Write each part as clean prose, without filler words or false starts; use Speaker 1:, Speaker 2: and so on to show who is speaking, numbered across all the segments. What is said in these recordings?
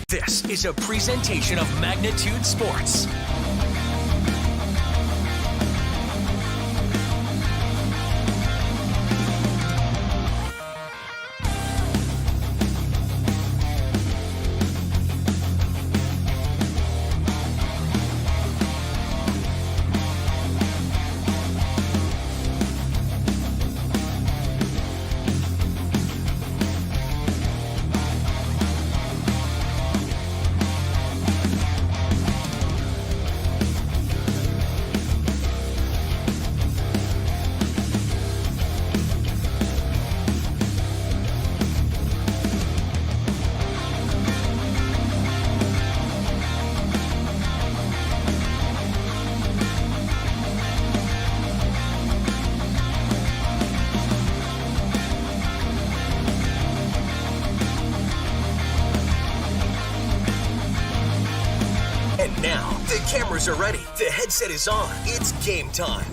Speaker 1: This is a presentation of Magnitude Sports. Cameras are ready. The headset is on. It's game time.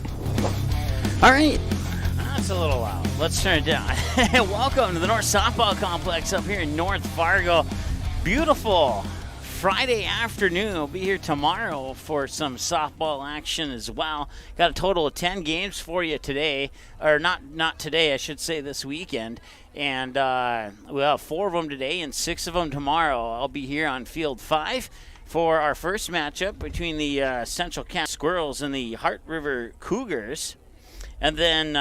Speaker 2: All right. That's a little loud. Let's turn it down. Welcome to the North Softball Complex up here in North Fargo. Beautiful Friday afternoon. We'll be here tomorrow for some softball action as well. Got a total of 10 games for you today. Or not today, I should say this weekend. And we'll have 4 of them today and 6 of them tomorrow. I'll be here on Field 5. For our first matchup between the Central Cass Squirrels and the Heart River Cougars. And then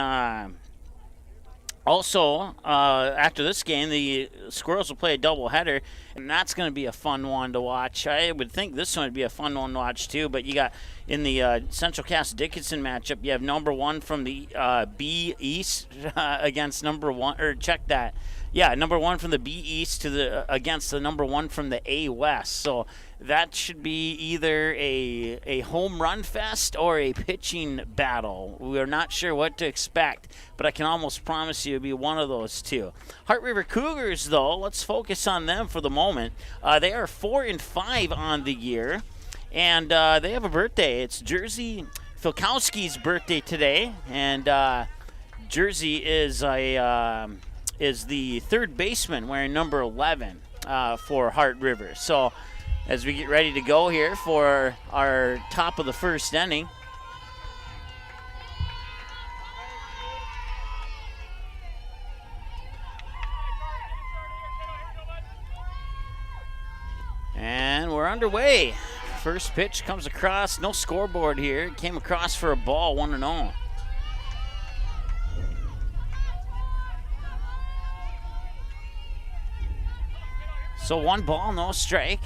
Speaker 2: also, after this game, the Squirrels will play a doubleheader, and that's going to be a fun one to watch. I would think this one would be a fun one to watch, too. But you got, in the Central Cass Dickinson matchup, you have number 1 from the B East against number 1, or check that. Yeah, number 1 from the B East against the number 1 from the A West. So that should be either a home run fest or a pitching battle. We're not sure what to expect, but I can almost promise you it'll be one of those two. Heart River Cougars, though, let's focus on them for the moment. They are 4-5 on the year, and they have a birthday. It's Jersey Faikowski's birthday today, and Jersey is the third baseman wearing number 11 for Heart River. So as we get ready to go here for our top of the first inning, and we're underway. First pitch comes across, no scoreboard here. It came across for a ball, 1-0. So 1 ball, no strike.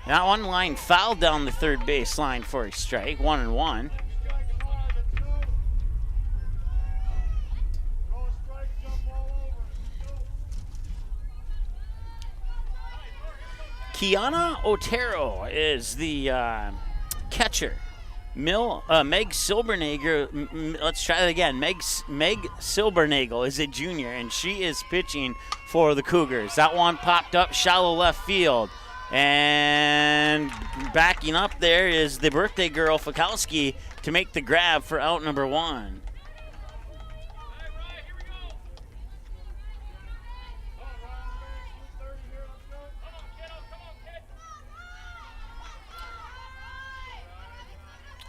Speaker 2: That one line fouled down the third base line for a strike, 1-1. Kiana Otero is the catcher. Meg Silbernagel, let's try that again. Meg Silbernagel is a junior, and she is pitching for the Cougars. That one popped up shallow left field. And backing up there is the birthday girl, Faikowski, to make the grab for out number 1.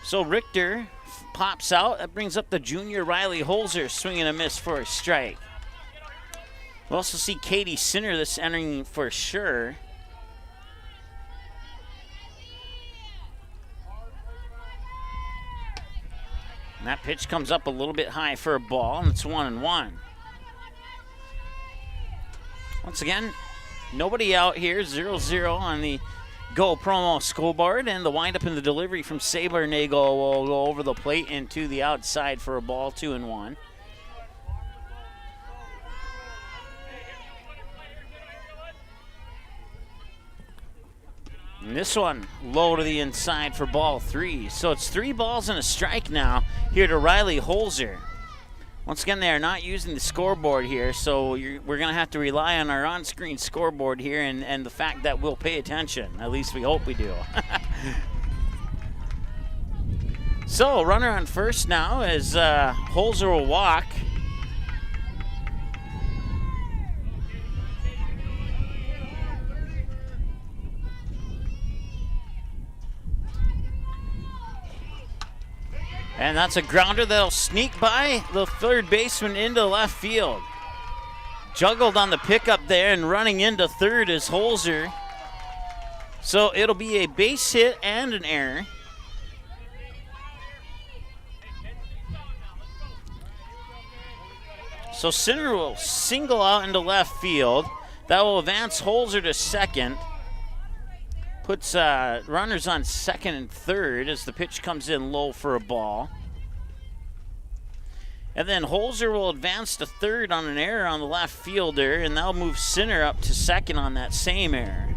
Speaker 2: So Richter pops out. That brings up the junior Riley Holzer, swinging a miss for a strike. We'll also see Katie Sinner this entering for sure. And that pitch comes up a little bit high for a ball, and it's 1-1. Once again, nobody out here, 0-0 on the Go promo scoreboard, and the windup in the delivery from Silbernagel will go over the plate and to the outside for a ball, 2-1. And this one low to the inside for ball 3. So it's 3 balls and a strike now here to Riley Holzer. Once again, they are not using the scoreboard here, so we're going to have to rely on our on-screen scoreboard here and the fact that we'll pay attention. At least we hope we do. So, runner on first now as Holzer will walk. And that's a grounder that'll sneak by the third baseman into left field. Juggled on the pickup there, and running into third is Holzer. So it'll be a base hit and an error. So Sinner will single out into left field. That will advance Holzer to second. Puts runners on second and third as the pitch comes in low for a ball. And then Holzer will advance to third on an error on the left fielder, and that'll move Sinner up to second on that same error.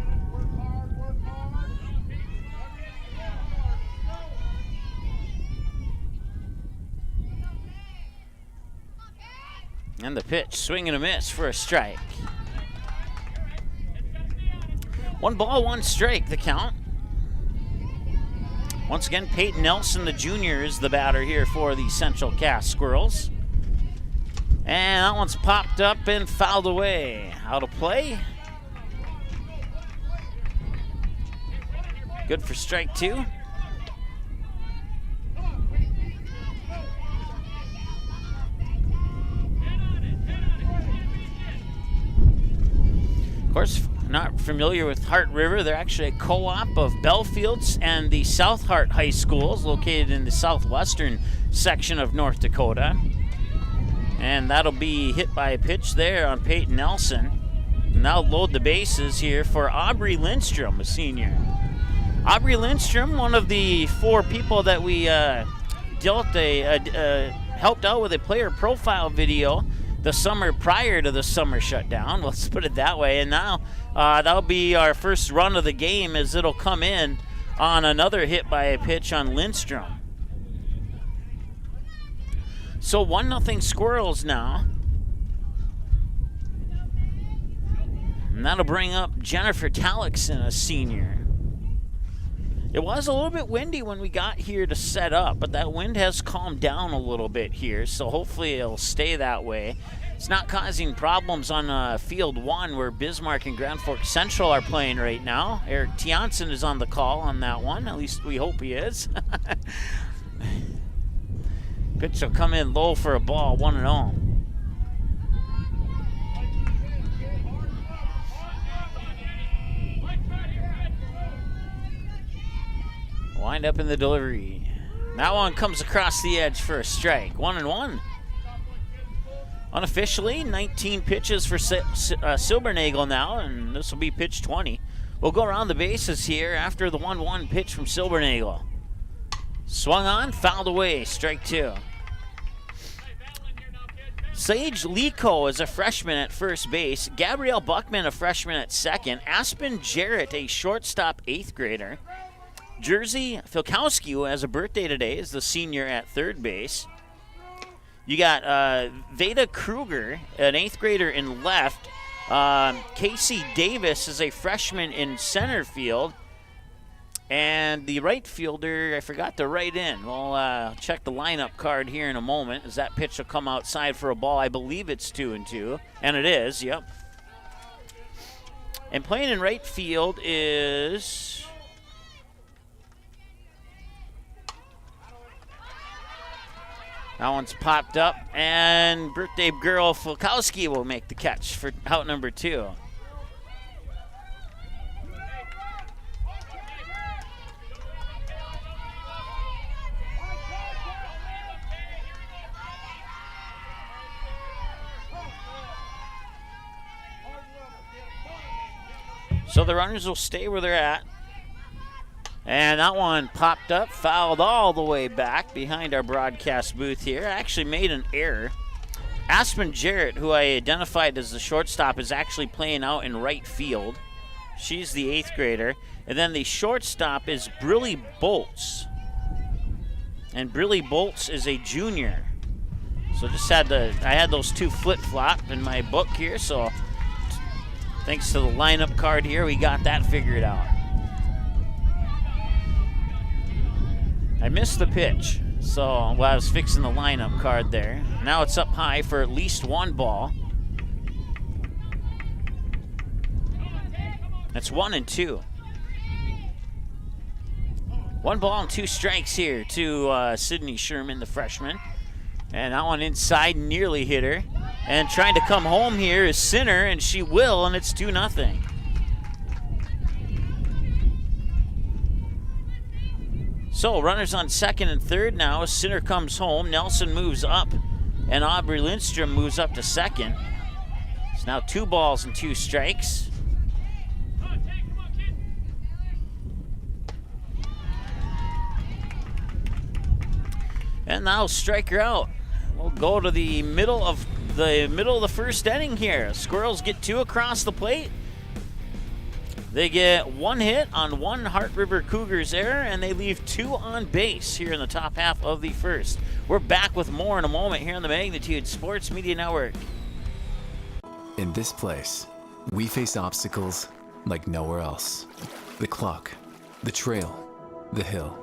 Speaker 2: And the pitch, swing and a miss for a strike. 1 ball, 1 strike, the count. Once again, Peyton Nelson, the junior, is the batter here for the Central Cass Squirrels. And that one's popped up and fouled away. Out of play. Good for strike 2. Of course, not familiar with Hart River. They're actually a co-op of Bellefields and the South Hart High Schools, located in the southwestern section of North Dakota. And that'll be hit by a pitch there on Peyton Nelson. And that'll load the bases here for Audrey Lindstrom, a senior. Audrey Lindstrom, one of the 4 people that we helped out with a player profile video the summer prior to the summer shutdown, let's put it that way. And now that'll be our first run of the game, as it'll come in on another hit by a pitch on Lindstrom. So 1-0 Squirrels now. And that'll bring up Jennifer Tallickson, a senior. It was a little bit windy when we got here to set up, but that wind has calmed down a little bit here, so hopefully it'll stay that way. It's not causing problems on Field 1, where Bismarck and Grand Forks Central are playing right now. Eric Tiansen is on the call on that one. At least we hope he is. Pitch will come in low for a ball, 1-0. Wind up in the delivery. That one comes across the edge for a strike. 1-1. Unofficially, 19 pitches for Silbernagel now, and this will be pitch 20. We'll go around the bases here after the 1-1 pitch from Silbernagel. Swung on, fouled away, strike 2. Sage Lico is a freshman at first base. Gabrielle Buckman, a freshman at second. Aspen Jarrett, a shortstop 8th grader. Jersey Faikowski, who has a birthday today, is the senior at third base. You got Veda Kruger, an 8th grader in left. Casey Davis is a freshman in center field. And the right fielder, I forgot to write in. We'll check the lineup card here in a moment, as that pitch will come outside for a ball. I believe it's 2-2, and it is, yep. And playing in right field is... That one's popped up, and birthday girl Faikowski will make the catch for out number 2. So the runners will stay where they're at. And that one popped up, fouled all the way back behind our broadcast booth here. Actually made an error. Aspen Jarrett, who I identified as the shortstop, is actually playing out in right field. She's the 8th grader. And then the shortstop is Brillie Bolts. And Brillie Bolts is a junior. So just I had those 2 flip-flop in my book here, so thanks to the lineup card here, we got that figured out. I missed the pitch, so while I was fixing the lineup card there. Now it's up high for at least 1 ball. That's 1-2. 1 ball and 2 strikes here to Sydney Sherman, the freshman. And that one inside nearly hit her. And trying to come home here is Sinner, and she will, and it's 2-0. So runners on second and third now. Sinner comes home. Nelson moves up, and Audrey Lindstrom moves up to second. It's now 2 balls and 2 strikes. And now striker out. We'll go to the middle of the first inning here. Squirrels get 2 across the plate. They get 1 hit on 1 Heart River Cougars error, and they leave 2 on base here in the top half of the first. We're back with more in a moment here on the Magnitude Sports Media Network.
Speaker 3: In this place, we face obstacles like nowhere else. The clock, the trail, the hill,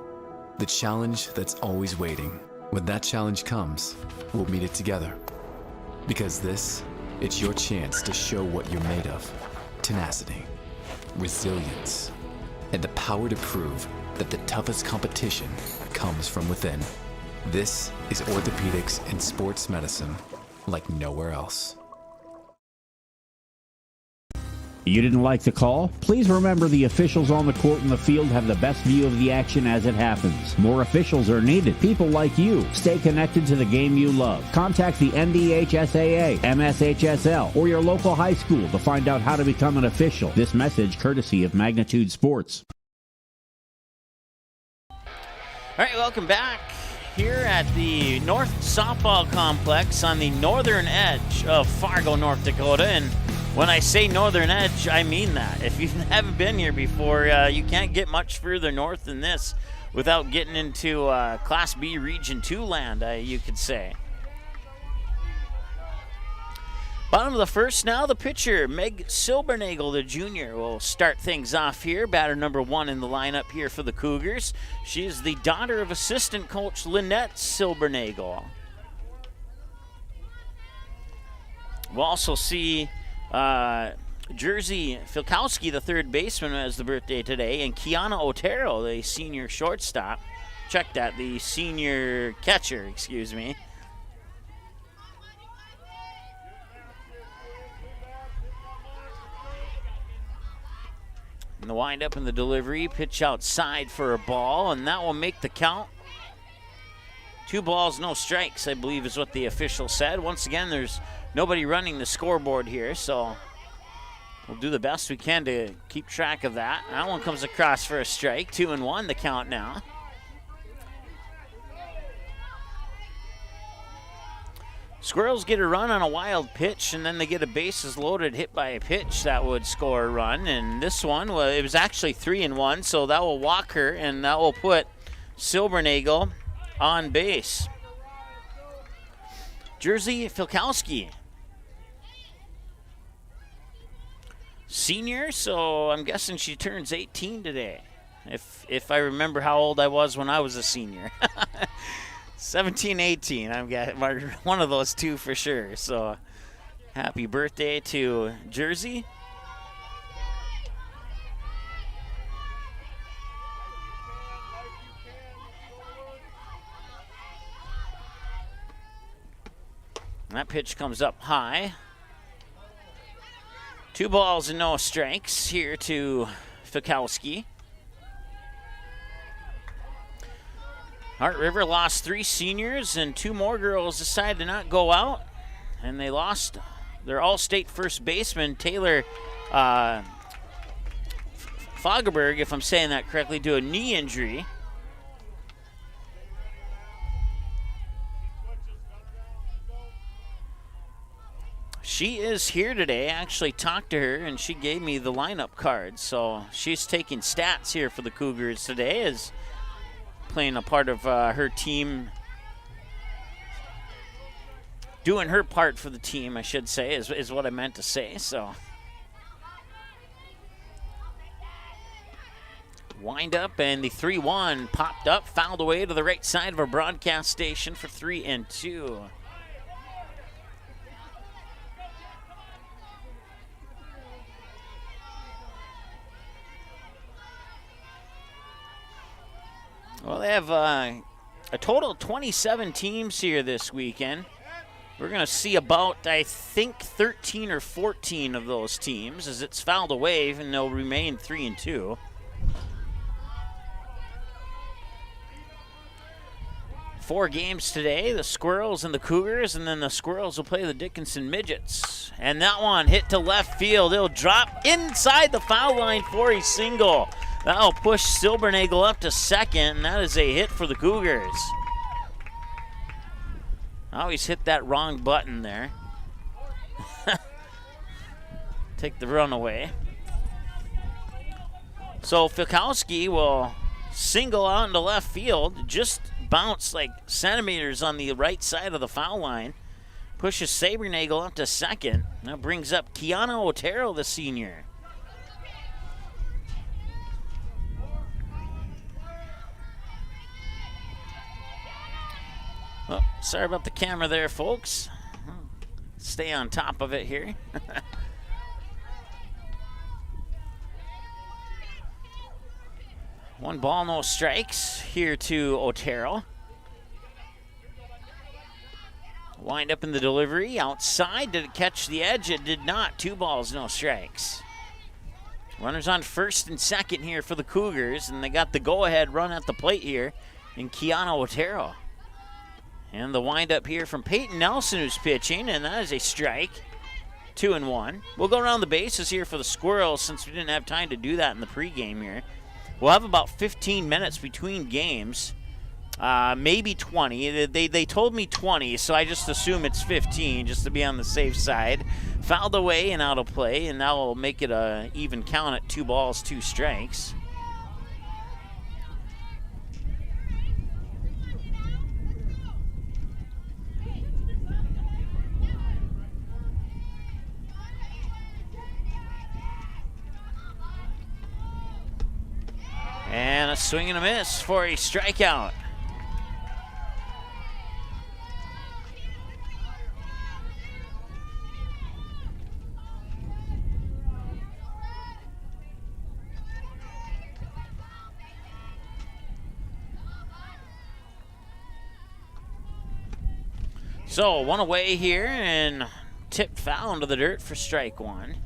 Speaker 3: the challenge that's always waiting. When that challenge comes, we'll meet it together. Because it's your chance to show what you're made of. Tenacity, resilience, and the power to prove that the toughest competition comes from within. This is orthopedics and sports medicine like nowhere else.
Speaker 4: You didn't like the call? Please remember the officials on the court and the field have the best view of the action as it happens. More officials are needed. People like you. Stay connected to the game you love. Contact the NDHSAA, MSHSL, or your local high school to find out how to become an official. This message courtesy of Magnitude Sports.
Speaker 2: All right, welcome back here at the North Softball Complex on the northern edge of Fargo, North Dakota. And when I say northern edge, I mean that. If you haven't been here before, you can't get much further north than this without getting into Class B Region 2 land, you could say. Bottom of the first now, the pitcher, Meg Silbernagel, the junior, will start things off here. Batter number 1 in the lineup here for the Cougars. She is the daughter of assistant coach Lynette Silbernagel. We'll also see Jersey Faikowski, the third baseman, has the birthday today, and Kiana Otero, the senior shortstop. Check that, the senior catcher, excuse me. And the windup and the delivery, pitch outside for a ball, and that will make the count. 2 balls, no strikes, I believe is what the official said. Once again, there's nobody running the scoreboard here, so we'll do the best we can to keep track of that. That one comes across for a strike. 2-1 the count now. Squirrels get a run on a wild pitch, and then they get a bases loaded hit by a pitch that would score a run. And this one, well, it was actually 3-1, so that will walk her, and that will put Silbernagel on base. Jersey Faikowski, senior, so I'm guessing she turns 18 today, if I remember how old I was when I was a senior. 17, 18, I'm getting one of those two for sure. So happy birthday to Jersey. That pitch comes up high. 2 balls and no strikes here to Faikowski. Heart River lost 3 seniors, and 2 more girls decided to not go out, and they lost their all-state first baseman, Taylor Fagerberg, if I'm saying that correctly, to a knee injury. She is here today. I actually talked to her, and she gave me the lineup card. So she's taking stats here for the Cougars today, as playing a part of her team, doing her part for the team, I should say, is what I meant to say. So wind up, and the 3-1 popped up, fouled away to the right side of our broadcast station for 3-2. Well, they have a total of 27 teams here this weekend. We're going to see about, I think, 13 or 14 of those teams as it's fouled away, and they'll remain 3-2. Four games today, the Squirrels and the Cougars, and then the Squirrels will play the Dickinson Midgets. And that one hit to left field. It'll drop inside the foul line for a single. That'll push Silbernagel up to second, and that is a hit for the Cougars. I always hit that wrong button there. Take the run away. So Faikowski will single out into left field, just bounce like centimeters on the right side of the foul line. Pushes Sabernagel up to second. That brings up Keanu Otero, the senior. Oh, sorry about the camera there, folks. Stay on top of it here. One ball, no strikes here to Otero. Wind up in the delivery. Outside. Did it catch the edge? It did not. 2 balls, no strikes. Runners on first and second here for the Cougars, and they got the go-ahead run at the plate here in Keanu Otero. And the windup here from Peyton Nelson, who's pitching, and that is a strike. 2-1. We'll go around the bases here for the Squirrels since we didn't have time to do that in the pregame here. We'll have about 15 minutes between games, maybe 20. They told me 20, so I just assume it's 15 just to be on the safe side. Fouled away and out of play, and now we'll make it a even count at 2 balls, 2 strikes. And a swing and a miss for a strikeout. So one away here and tipped foul into the dirt for strike 1.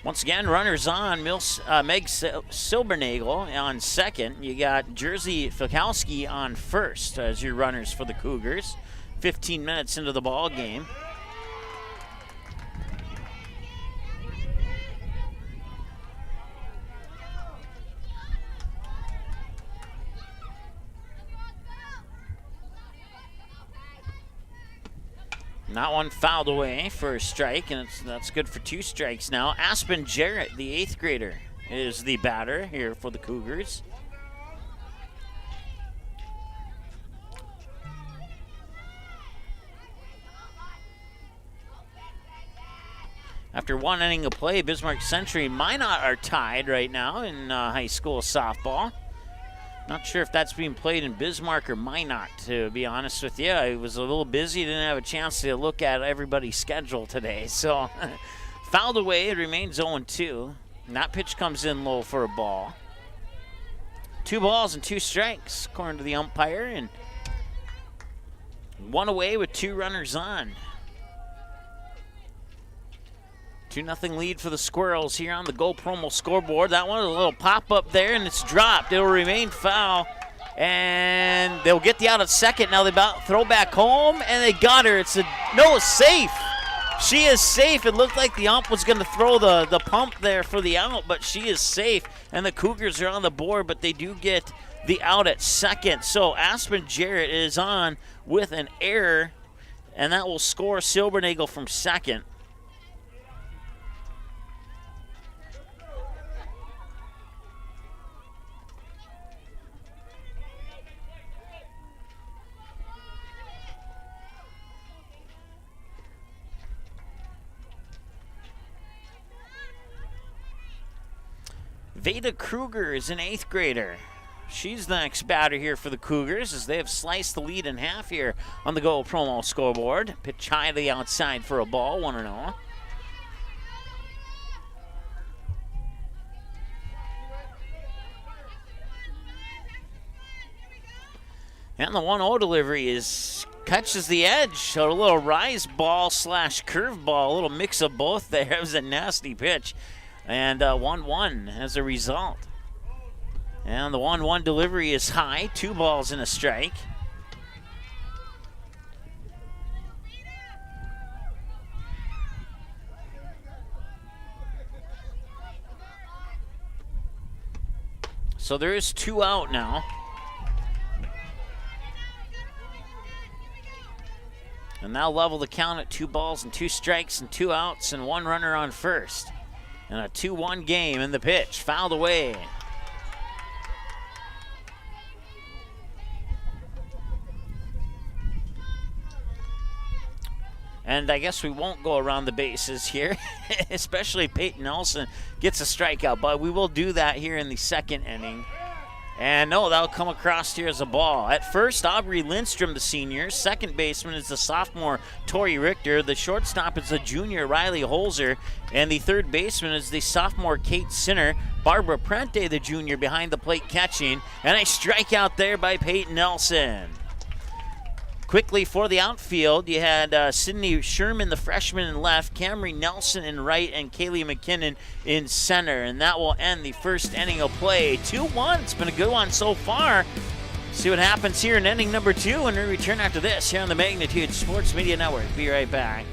Speaker 2: Once again, runners on. Meg Silbernagel on second. You got Jersey Faikowski on first as your runners for the Cougars. 15 minutes into the ball game. That one fouled away for a strike, and that's good for 2 strikes now. Aspen Jarrett, the 8th grader, is the batter here for the Cougars. After 1 inning of play, Bismarck Century and Minot are tied right now in high school softball. Not sure if that's being played in Bismarck or Minot, to be honest with you. I was a little busy, didn't have a chance to look at everybody's schedule today. So, fouled away, it remains 0-2. And that pitch comes in low for a ball. 2 balls and 2 strikes, according to the umpire. And 1 away with 2 runners on. 2-0 lead for the Squirrels here on the Go Promo scoreboard. That one, a little pop-up there, and it's dropped. It'll remain foul, and they'll get the out at second. Now they throw back home, and they got her. It's safe. She is safe. It looked like the ump was going to throw the pump there for the out, but she is safe, and the Cougars are on the board, but they do get the out at second. So Aspen Jarrett is on with an error, and that will score Silbernagel from second. Veda Kruger is an 8th grader. She's the next batter here for the Cougars as they have sliced the lead in half here on the Go Promo scoreboard. Pitch high to the outside for a ball, 1-0. And the 1-0 delivery catches the edge. So a little rise ball slash curve ball, a little mix of both there. It was a nasty pitch. And 1-1 as a result. And the 1-1 delivery is high. 2 balls and a strike. So there is 2 out now. And now level the count at 2 balls and 2 strikes and 2 outs and 1 runner on first. And a 2-1 game in the pitch, fouled away. And I guess we won't go around the bases here, especially Peyton Nelson gets a strikeout, but we will do that here in the second inning. And no, that'll come across here as a ball. At first, Audrey Lindstrom, the senior. Second baseman is the sophomore Tory Richter. The shortstop is the junior Riley Holzer. And the third baseman is the sophomore Kate Sinner. Barbara Prente, the junior, behind the plate catching. And a strikeout there by Peyton Nelson. Quickly for the outfield, you had Sydney Sherman, the freshman, in left, Camry Nelson in right, and Kaylee Mckinnon in center. And that will end the first inning of play. 2-1. It's been a good one so far. See what happens here in inning number 2 when we return after this here on the Magnitude Sports Media Network. Be right back.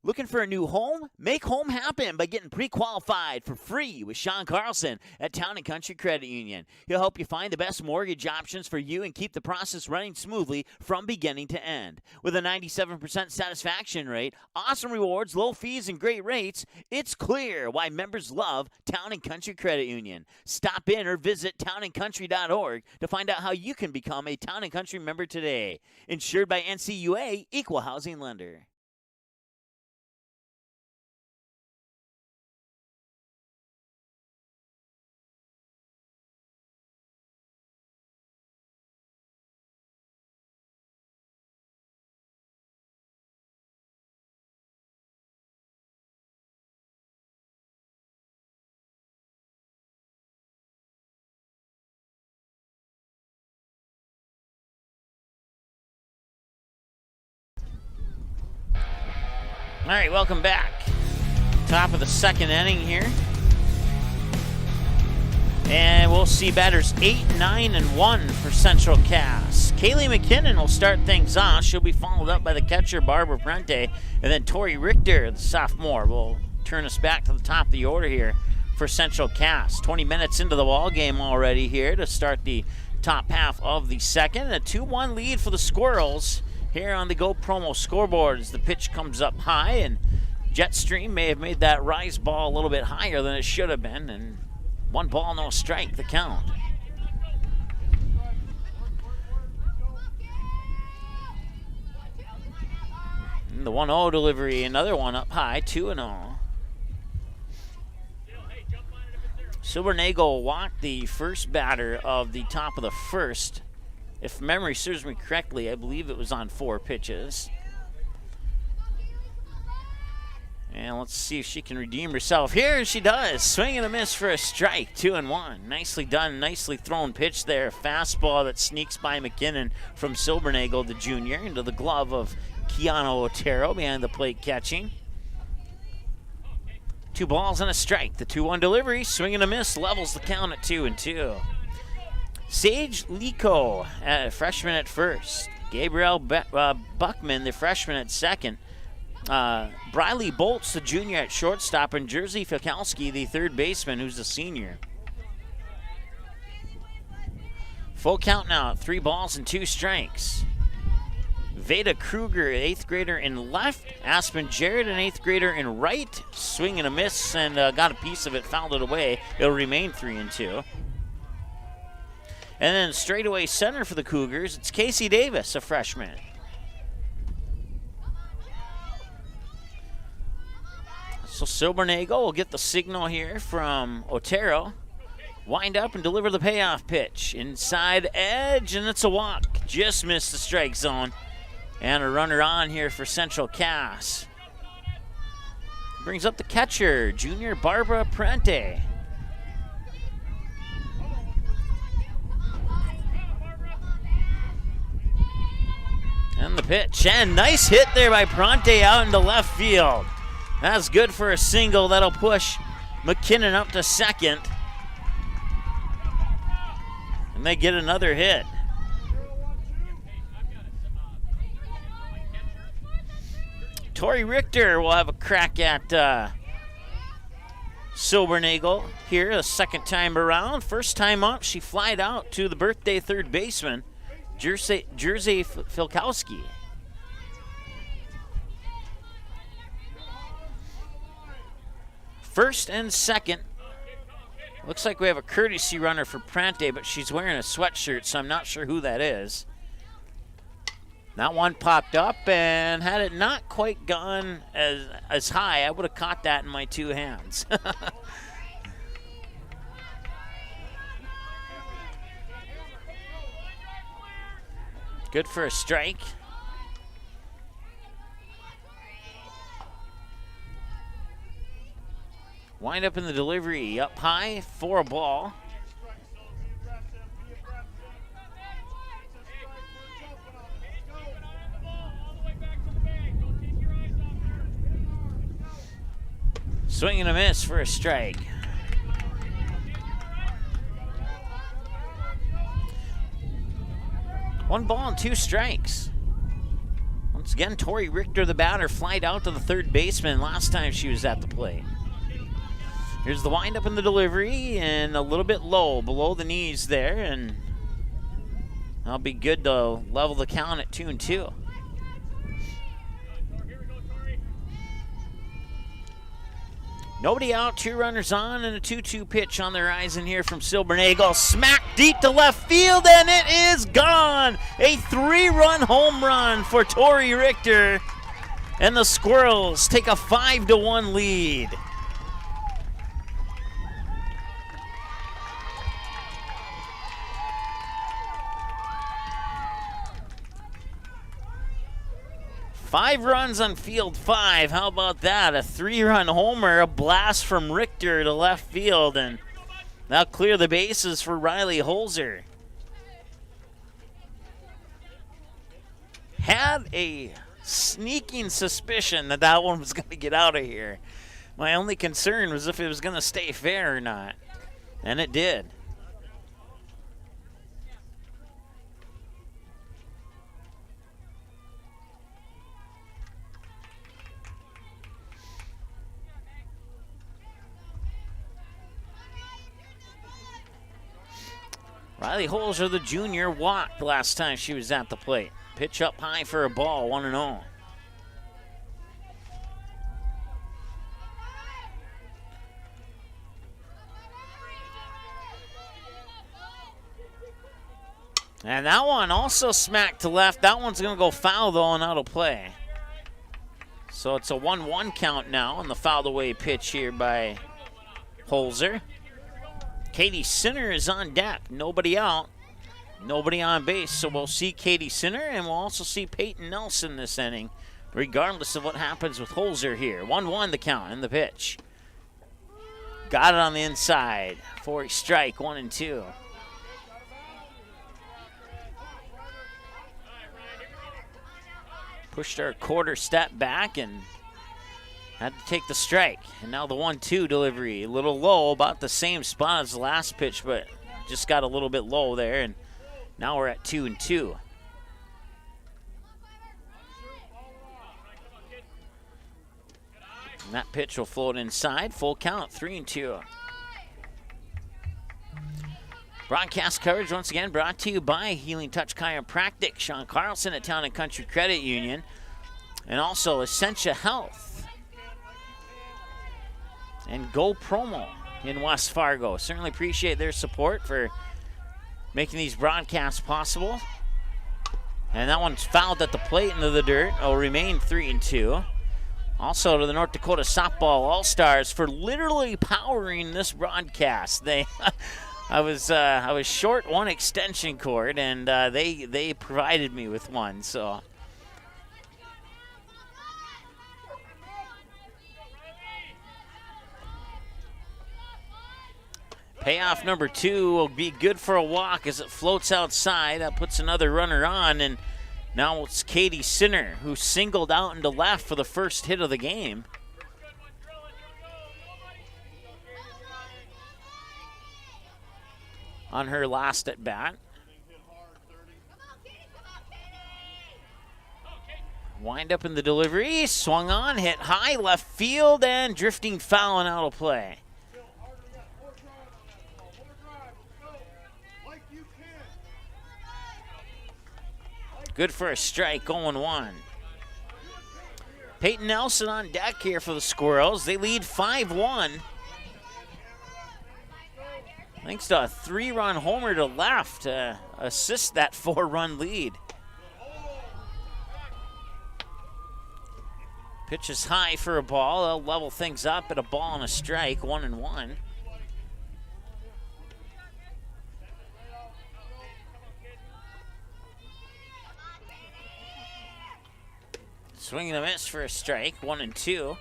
Speaker 2: Looking for a new home? Make home happen by getting pre-qualified for free with Sean Carlson at Town & Country Credit Union. He'll help you find the best mortgage options for you and keep the process running smoothly from beginning to end. With a 97% satisfaction rate, awesome rewards, low fees, and great rates, it's clear why members love Town & Country Credit Union. Stop in or visit townandcountry.org to find out how you can become a Town & Country member today. Insured by NCUA, Equal Housing Lender. All right, welcome back. Top of the second inning here. And we'll see batters 8, 9, and 1 for Central Cass. Kaylee Mckinnon will start things off. She'll be followed up by the catcher, Barbara Prente. And then Tory Richter, the sophomore, will turn us back to the top of the order here for Central Cass. 20 minutes into the ball game already here to start the top half of the second. A 2-1 lead for the Squirrels. Here on the Go Promo scoreboard as the pitch comes up high, and Jetstream may have made that rise ball a little bit higher than it should have been, and 1 ball, no strike, the count. And the 1-0 delivery, another one up high, 2-0. Silvernagle walked the first batter of the top of the first. If memory serves me correctly, I believe it was on 4 pitches. And let's see if she can redeem herself. Here she does. Swing and a miss for a strike. 2-1. Nicely done. Nicely thrown pitch there. Fastball that sneaks by McKinnon from Silvernagle, the junior, into the glove of Keanu Otero behind the plate catching. 2 balls and a strike. The 2-1 delivery. Swing and a miss. Levels the count at 2-2. Sage Lico, freshman at first. Gabrielle Buckman, the freshman at second. Briley Bolts, the junior at shortstop. And Jersey Faikowski, the third baseman, who's the senior. Full count now, 3 balls and 2 strikes. Veda Kruger, 8th grader in left. Aspen Jarrett, an 8th grader in right. Swing and a miss, and got a piece of it, fouled it away. It'll remain 3-2. And then straightaway center for the Cougars, it's Casey Davis, a freshman. So Silvernagle will get the signal here from Otero. Wind up and deliver the payoff pitch. Inside edge, and it's a walk. Just missed the strike zone. And a runner on here for Central Cass. Brings up the catcher, junior Barbara Prente. On the pitch, and nice hit there by Bronte out into left field. That's good for a single. That'll push McKinnon up to second. And they get another hit. Tory Richter will have a crack at Silbernagel here a second time around. First time up, she flied out to the birthday third baseman, Jersey Faikowski. First and second. Looks like we have a courtesy runner for Prante, but she's wearing a sweatshirt, so I'm not sure who that is. That one popped up, and had it not quite gone as high, I would have caught that in my two hands. Good for a strike. Wind up in the delivery, up high for a ball. Swing and a miss for a strike. One ball and two strikes. Once again, Tory Richter, the batter, flied out to the third baseman last time she was at the plate. Here's the windup in the delivery, and a little bit low, below the knees there, and that'll be good to level the count at 2-2. Nobody out, two runners on, and a 2-2 pitch on the horizon here from Silbernagel. Smack deep to left field, and it is gone! A 3-run home run for Tory Richter, and the Squirrels take a 5-1 lead. Five runs on field 5. How about that? A 3-run homer, a blast from Richter to left field, and that'll clear the bases for Riley Holzer. Had a sneaking suspicion that that one was going to get out of here. My only concern was if it was going to stay fair or not, and it did. Riley Holzer, the junior, walked last time she was at the plate. Pitch up high for a ball, 1-0. And that one also smacked to left. That one's going to go foul, though, and out of play. So it's a 1-1 count now on the fouled away pitch here by Holzer. Katie Sinner is on deck. Nobody out. Nobody on base. So we'll see Katie Sinner, and we'll also see Peyton Nelson this inning, regardless of what happens with Holzer here. 1-1 the count and the pitch. Got it on the inside for a strike, 1-2. Pushed her a quarter step back and had to take the strike. And now the 1-2 delivery. A little low, about the same spot as the last pitch, but just got a little bit low there. And now we're at 2-2. And that pitch will float inside. Full count, 3-2. Broadcast coverage once again brought to you by Healing Touch Chiropractic, Sean Carlson at Town and Country Credit Union, and also Essentia Health and Go Promo in West Fargo. Certainly appreciate their support for making these broadcasts possible. And that one's fouled at the plate into the dirt. It'll remain 3-2. Also to the North Dakota Softball All-Stars for literally powering this broadcast. I was short one extension cord, and they provided me with one. So payoff number 2 will be good for a walk as it floats outside. That puts another runner on, and Now it's Katie Sinner, who singled out into left for the first hit of the game. On her last at bat. Wind up in the delivery, swung on, hit high left field, and drifting foul and out of play. Good for a strike, 0-1. Peyton Nelson on deck here for the Squirrels. They lead 5-1. Thanks to a 3-run homer to left to assist that 4-run lead. Pitch is high for a ball. They'll level things up at a ball and a strike, 1-1. Swing and a miss for a strike, 1-2.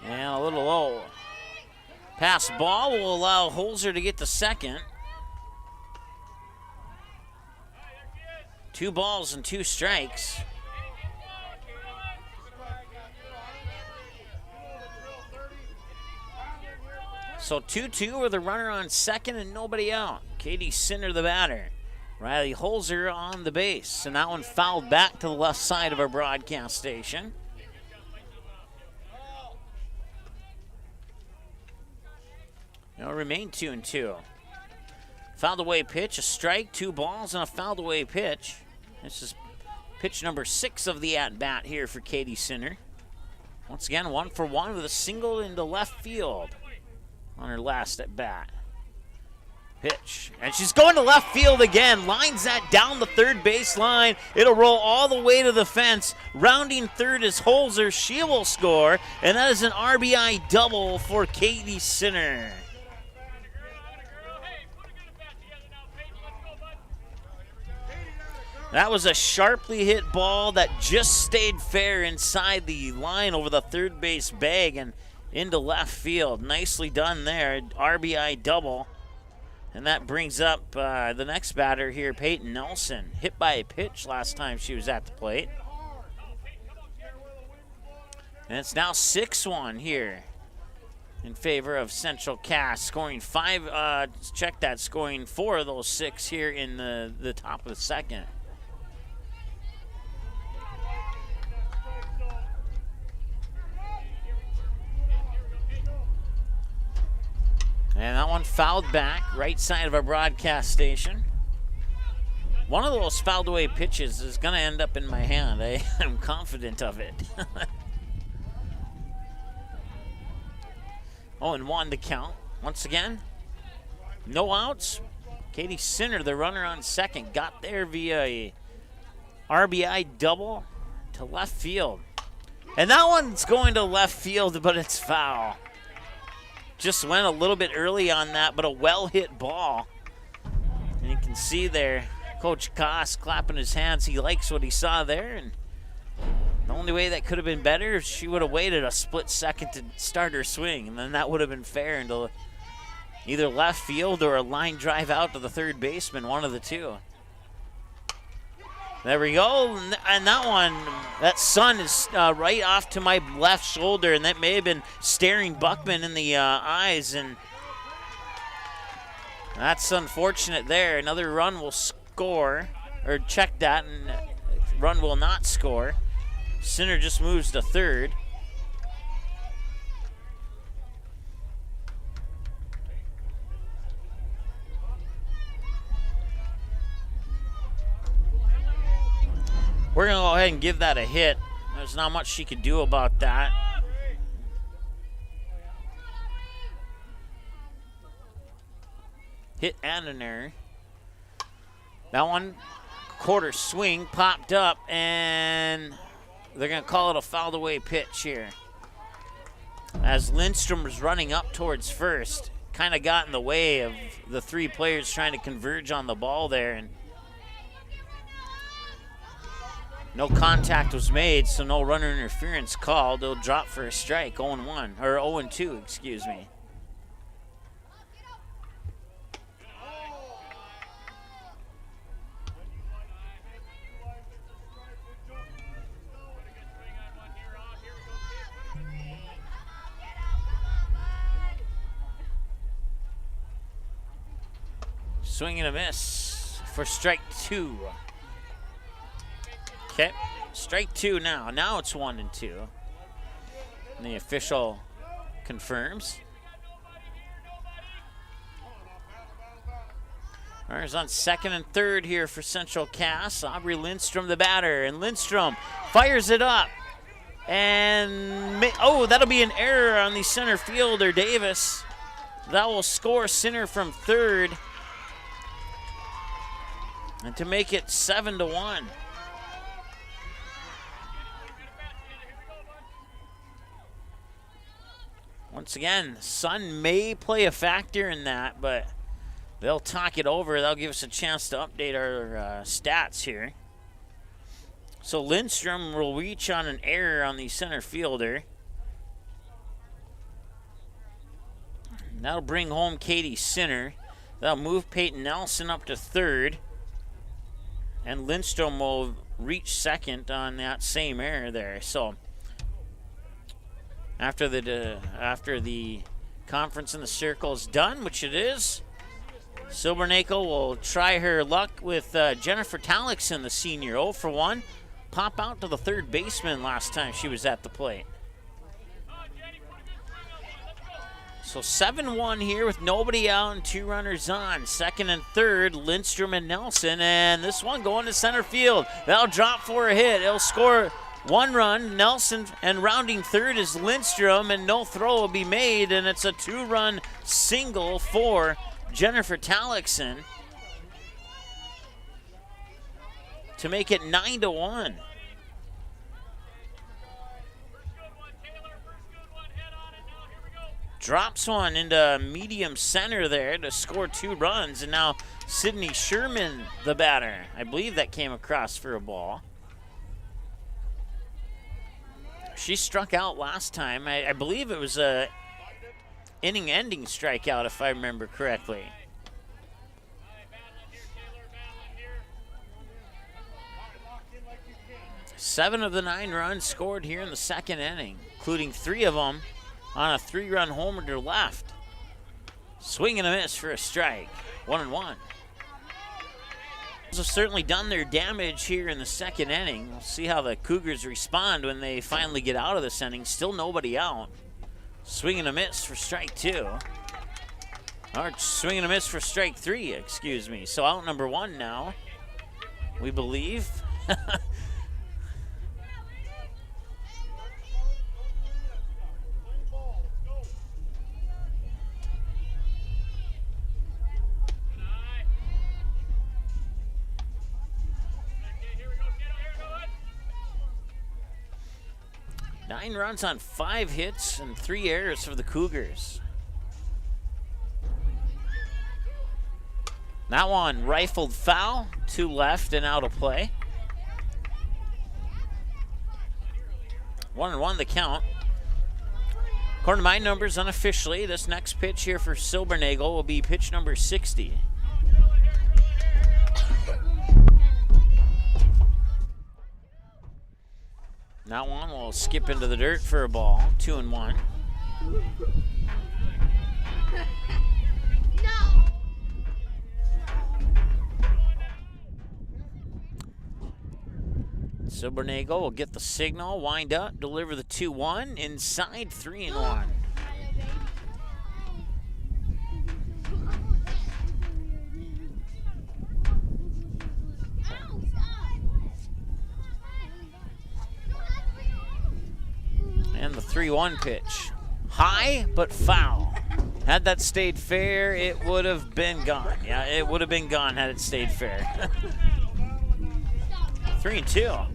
Speaker 2: And a little low. Pass ball will allow Holzer to get the second. 2 balls and 2 strikes. So 2-2 with a runner on second and nobody out. Katie Sinner the batter. Riley Holzer on the base. And that one fouled back to the left side of our broadcast station. It'll remain 2-2. Fouled away pitch, a strike, 2 balls, and a fouled away pitch. This is pitch number 6 of the at-bat here for Katie Sinner. Once again, 1 for 1 with a single into left field on her last at-bat. Pitch, and she's going to left field again. Lines that down the third base line. It'll roll all the way to the fence. Rounding third is Holzer. She will score, and that is an RBI double for Katie Sinner. That was a sharply hit ball that just stayed fair inside the line over the third base bag and into left field. Nicely done there. RBI double. And that brings up the next batter here, Peyton Nelson. Hit by a pitch last time she was at the plate. And it's now 6-1 here in favor of Central Cass. Scoring 5, check that, scoring 4 of those 6 here in the top of the second. And that one fouled back, right side of our broadcast station. One of those fouled away pitches is going to end up in my hand. I'm confident of it. 0-1 to count. Once again, no outs. Katie Sinner, the runner on second, got there via a RBI double to left field. And that one's going to left field, but it's foul. Just went a little bit early on that, but a well-hit ball. And you can see there, Coach Koss clapping his hands. He likes what he saw there. And the only way that could have been better is she would have waited a split second to start her swing. And then that would have been fair into either left field or a line drive out to the third baseman, one of the two. There we go, and that one, that sun is right off to my left shoulder, and that may have been staring Buckman in the eyes, and that's unfortunate there. Another run will score, or check that, and run will not score. Sinner just moves to third. We're going to go ahead and give that a hit. There's not much she could do about that. Hit and an error. That one, quarter swing, popped up, and they're going to call it a fouled away pitch here. As Lindstrom was running up towards first, kind of got in the way of the three players trying to converge on the ball there, and no contact was made, so no runner interference called. It'll drop for a strike, 0-1, or 0-2, excuse me. Swing and a miss for strike 2. Okay, strike 2 now. Now it's 1-2. And the official confirms. Runners on second and third here for Central Cass. Audrey Lindstrom, the batter, and Lindstrom fires it up. And, that'll be an error on the center fielder, Davis. That will score Sinner from third. And to make it 7-1. Once again, sun may play a factor in that, but they'll talk it over. They'll give us a chance to update our stats here. So Lindstrom will reach on an error on the center fielder. That'll bring home Katie Sinner. That'll move Peyton Nelson up to third. And Lindstrom will reach second on that same error there. So after the conference in the circle is done, which it is, Silbernacle will try her luck with Jennifer Talixson, the senior. 0-for-1. Pop out to the third baseman last time she was at the plate. So 7-1 here with nobody out and 2 runners on. Second and third, Lindstrom and Nelson. And this one going to center field. That'll drop for a hit. It'll score 1 run. Nelson, and rounding third is Lindstrom, and no throw will be made. And it's a 2-run single for Jennifer Talixson to make it 9-1. Drops one into medium center there to score 2 runs. And now Sydney Sherman, the batter. I believe that came across for a ball. She struck out last time. I believe it was a inning-ending strikeout, if I remember correctly. Seven of the 9 runs scored here in the second inning, including 3 of them on a 3-run homer to left. Swing and a miss for a strike. 1-1. Have certainly done their damage here in the second inning. We'll see how the Cougars respond when they finally get out of this inning. Still nobody out. Swing and a miss for strike 2. Or swing and a miss for strike 3, excuse me. So out number 1 now, we believe. 9 runs on 5 hits and 3 errors for the Cougars. That one rifled foul to left and out of play. 1-1 the count. According to my numbers, unofficially, this next pitch here for Silbernagle will be pitch number 60. That one will skip into the dirt for a ball. 2-1.
Speaker 5: No.
Speaker 2: Silbernagle will get the signal, wind up, deliver the 2-1, inside 3-1. And the 3-1 pitch. High, but foul. Had that stayed fair, it would have been gone. Yeah, it would have been gone had it stayed fair. 3-2.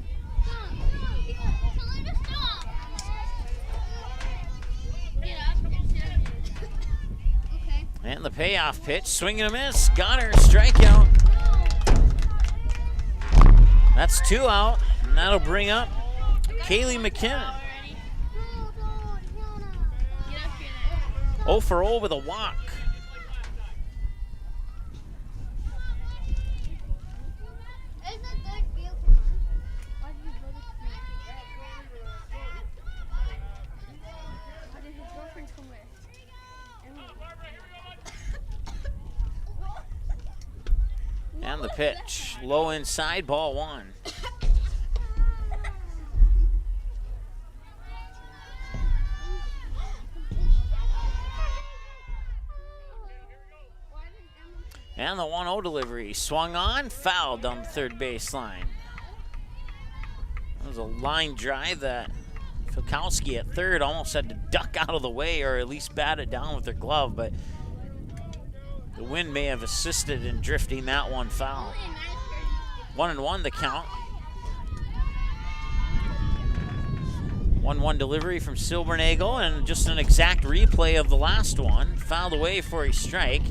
Speaker 2: And the payoff pitch, swing and a miss. Got her, strikeout. That's 2 out, and that'll bring up Kaylee McKinnon. 0 for 0 with a walk. And the pitch, low inside, ball 1. And the 1-0 delivery, swung on, fouled down the third baseline. That was a line drive that Faikowski at third almost had to duck out of the way or at least bat it down with her glove, but the wind may have assisted in drifting that one foul. 1-1 the count. 1-1 delivery from Silbernagel, and just an exact replay of the last one. Fouled away for a strike.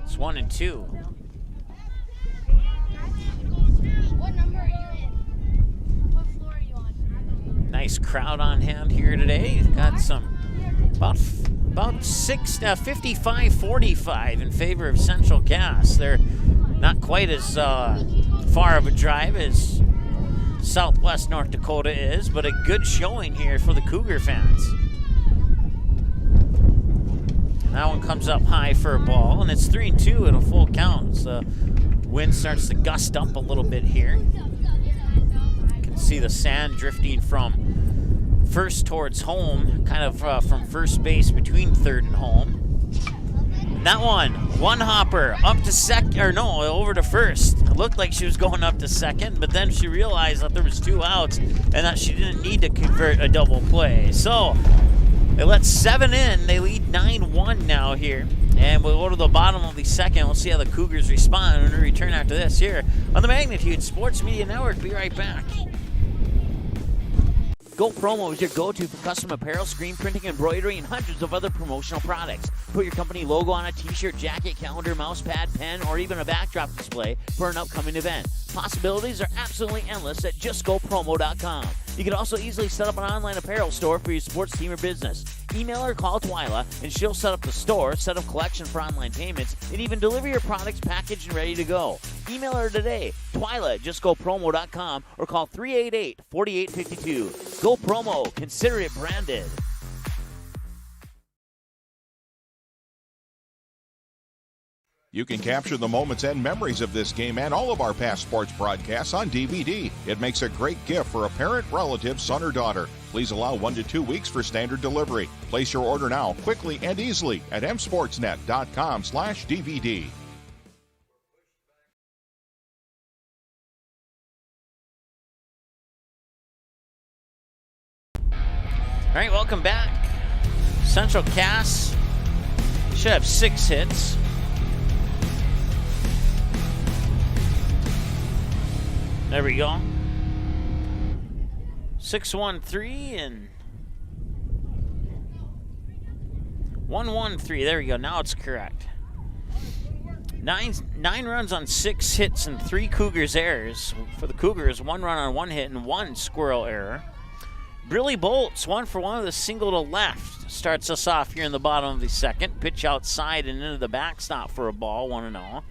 Speaker 2: It's 1-2.
Speaker 5: What number are you in? What floor are you on?
Speaker 2: Nice crowd on hand here today. Got some about 55-45 in favor of Central Cass. They're not quite as far of a drive as Southwest North Dakota is, but a good showing here for the Cougar fans. That one comes up high for a ball, and it's 3-2 at a full count. So wind starts to gust up a little bit here. You can see the sand drifting from first towards home, kind of from first base between third and home. And that one hopper up to second, or no, over to first. It looked like she was going up to second, but then she realized that there was 2 outs and that she didn't need to convert a double play. So they let 7 in. They lead 9-1 now here. And we'll go to the bottom of the second. We'll see how the Cougars respond when we return after this here on the Magnitude Sports Media Network. Be right back. Go Promo is your go-to for custom apparel, screen printing, embroidery, and hundreds of other promotional products. Put your company logo on a t-shirt, jacket, calendar, mouse pad, pen, or even a backdrop display for an upcoming event. Possibilities are absolutely endless at justgopromo.com. You can also easily set up an online apparel store for your sports team or business. Email or call Twyla, and she'll set up the store, set up collection for online payments, and even deliver your products packaged and ready to go. Email her today, Twyla at justgopromo.com, or call 388-4852. Go Promo. Consider it branded.
Speaker 6: You can capture the moments and memories of this game and all of our past sports broadcasts on DVD. It makes a great gift for a parent, relative, son, or daughter. Please allow 1 to 2 weeks for standard delivery. Place your order now, quickly and easily at msportsnet.com/DVD.
Speaker 2: All right, welcome back. Central Cass should have 6 hits. There we go. 6-1-3 and 1-1-3. There we go. Now it's correct. Nine runs on 6 hits and 3 Cougars errors. For the Cougars, 1 run on 1 hit and 1 Squirrel error. Briley Bolts, 1 for 1 with a single to left. Starts us off here in the bottom of the second. Pitch outside and into the backstop for a ball, 1-0.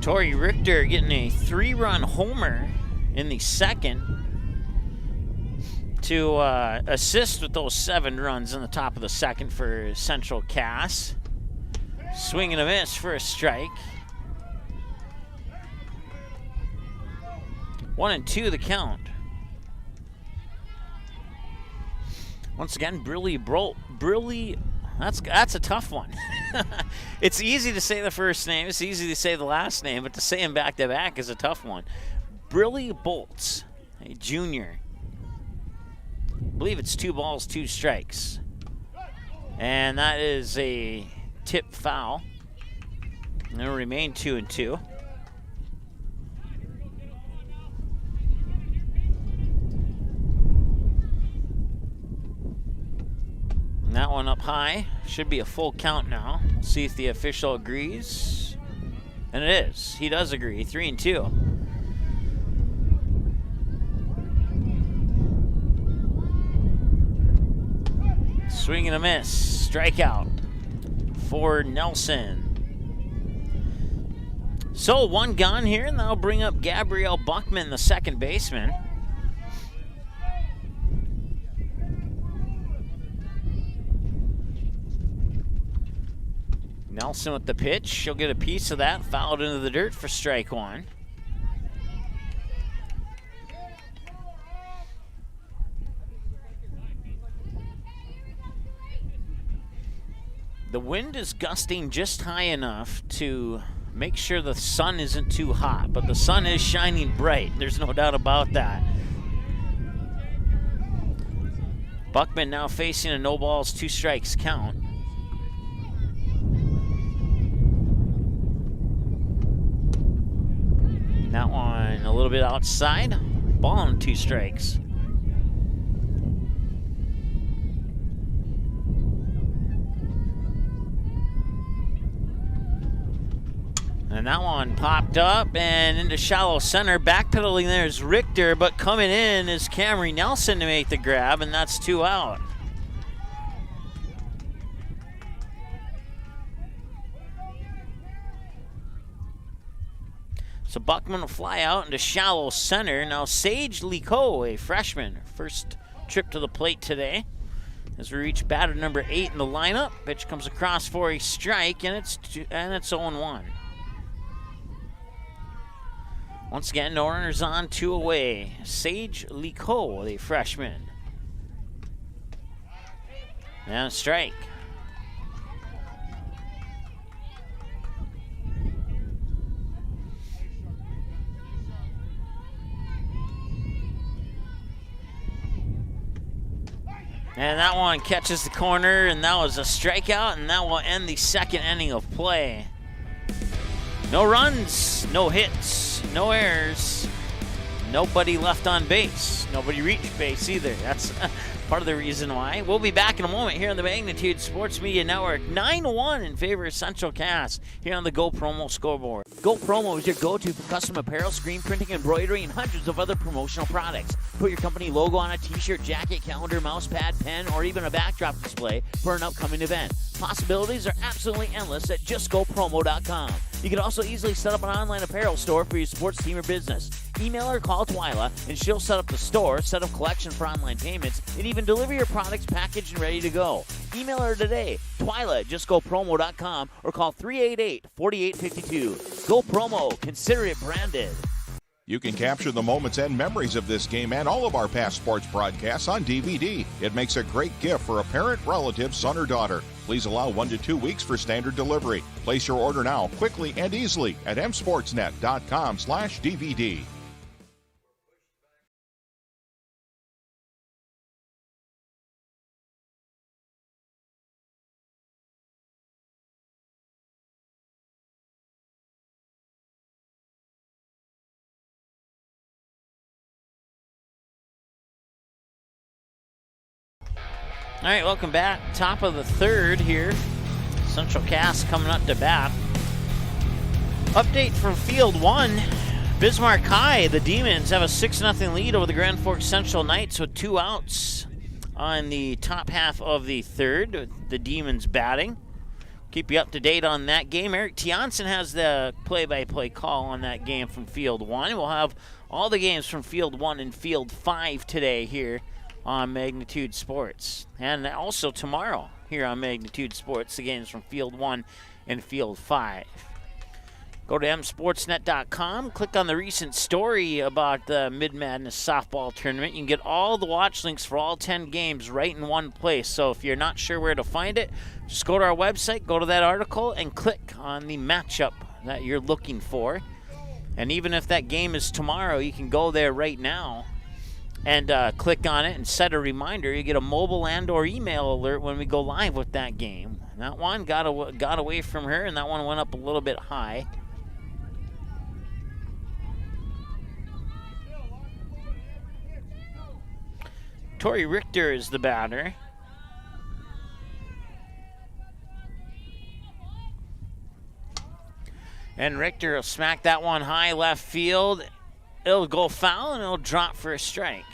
Speaker 2: Tory Richter getting a 3-run homer in the second to assist with those 7 runs in the top of the second for Central Cass. Swing and a miss for a strike. 1-2 the count. Once again, that's a tough one. It's easy to say the first name, it's easy to say the last name, but to say them back to back is a tough one. Briley Bolts, a junior. I believe it's 2 balls, 2 strikes. And that is a tip foul. And it'll remain 2-2. And that one up high. Should be a full count now. We'll see if the official agrees. And it is. He does agree. 3-2. Swing and a miss. Strikeout for Nelson. So one gone here, and that'll bring up Gabriel Buckman, the second baseman. Nelson with the pitch. She'll get a piece of that. Fouled into the dirt for strike one. The wind is gusting just high enough to make sure the sun isn't too hot, but the sun is shining bright. There's no doubt about that. Buckman now facing a no balls, 2 strikes count. That one a little bit outside. Ball on 2 strikes. And that one popped up and into shallow center. Backpedaling there is Richter, but coming in is Camry Nelson to make the grab, and that's 2 out. So Buckman will fly out into shallow center. Now Sage Lico, a freshman, first trip to the plate today. As we reach batter number 8 in the lineup, pitch comes across for a strike, and it's 0-1. Once again, no runners on, 2 away. Sage Lico, the freshman. And a strike. And that one catches the corner, and that was a strikeout, and that will end the second inning of play. No runs, no hits, no errors, nobody left on base. Nobody reached base either. That's part of the reason why. We'll be back in a moment here on the Magnitude Sports Media Network. 9-1 in favor of Central Cass here on the Go Promo scoreboard. Go Promo is your go-to for custom apparel, screen printing, embroidery, and hundreds of other promotional products. Put your company logo on a t-shirt, jacket, calendar, mouse pad, pen, or even a backdrop display for an upcoming event. Possibilities are absolutely endless at justgopromo.com. You can also easily set up an online apparel store for your sports team or business. Email or call Twyla, and she'll set up the store, set up collection for online payments, and even deliver your products packaged and ready to go. Email her today, Twyla at justgopromo.com, or call 388-4852. Go Promo. Consider it branded.
Speaker 6: You can capture the moments and memories of this game and all of our past sports broadcasts on DVD. It makes a great gift for a parent, relative, son, or daughter. Please allow 1 to 2 weeks for standard delivery. Place your order now, quickly and easily at msportsnet.com/DVD.
Speaker 2: All right, welcome back. Top of the third here. Central Cass coming up to bat. Update from Field 1. Bismarck High, the Demons have a 6-0 lead over the Grand Forks Central Knights with 2 outs on the top half of the third. The Demons batting. Keep you up to date on that game. Eric Tianson has the play-by-play call on that game from Field 1. We'll have all the games from Field 1 and Field 5 today here on Magnitude Sports. And also tomorrow here on Magnitude Sports, the games from Field 1 and Field 5. Go to msportsnet.com, click on the recent story about the Mid-Madness softball tournament. You can get all the watch links for all 10 games right in one place. So if you're not sure where to find it, just go to our website, go to that article, and click on the matchup that you're looking for. And even if that game is tomorrow, you can go there right now and click on it and set a reminder, you get a mobile and or email alert when we go live with that game. And that one got away from her, and that one went up a little bit high. Tory Richter is the batter. And Richter will smack that one high left field. It'll go foul, and it'll drop for a strike.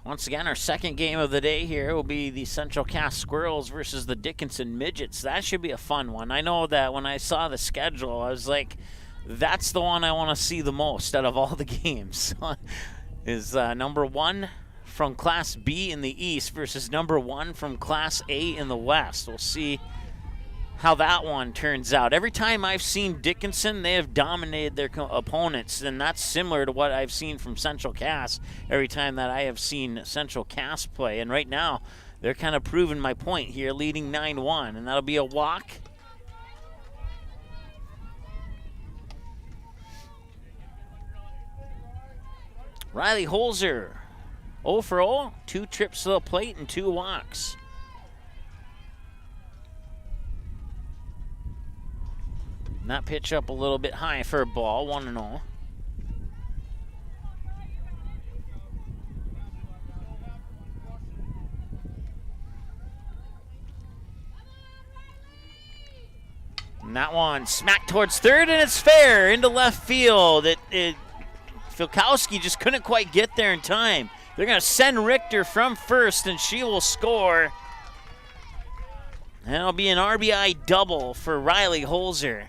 Speaker 2: Once again, our second game of the day here will be the Central Cass Squirrels versus the Dickinson Midgets. That should be a fun one. I know that when I saw the schedule, I was like, that's the one I want to see the most out of all the games. Is number 1 from Class B in the East versus number 1 from Class A in the West. We'll see how that one turns out. Every time I've seen Dickinson, they have dominated their opponents, and that's similar to what I've seen from Central Cass every time that I have seen Central Cass play. And right now, they're kind of proving my point here, leading 9-1, and that'll be a walk. Riley Holzer, 0 for 0, 2 trips to the plate and 2 walks. And that pitch up a little bit high for a ball, 1-0. And that one smacked towards third, and it's fair into left field. Faikowski just couldn't quite get there in time. They're going to send Richter from first, and she will score. And it'll be an RBI double for Riley Holzer.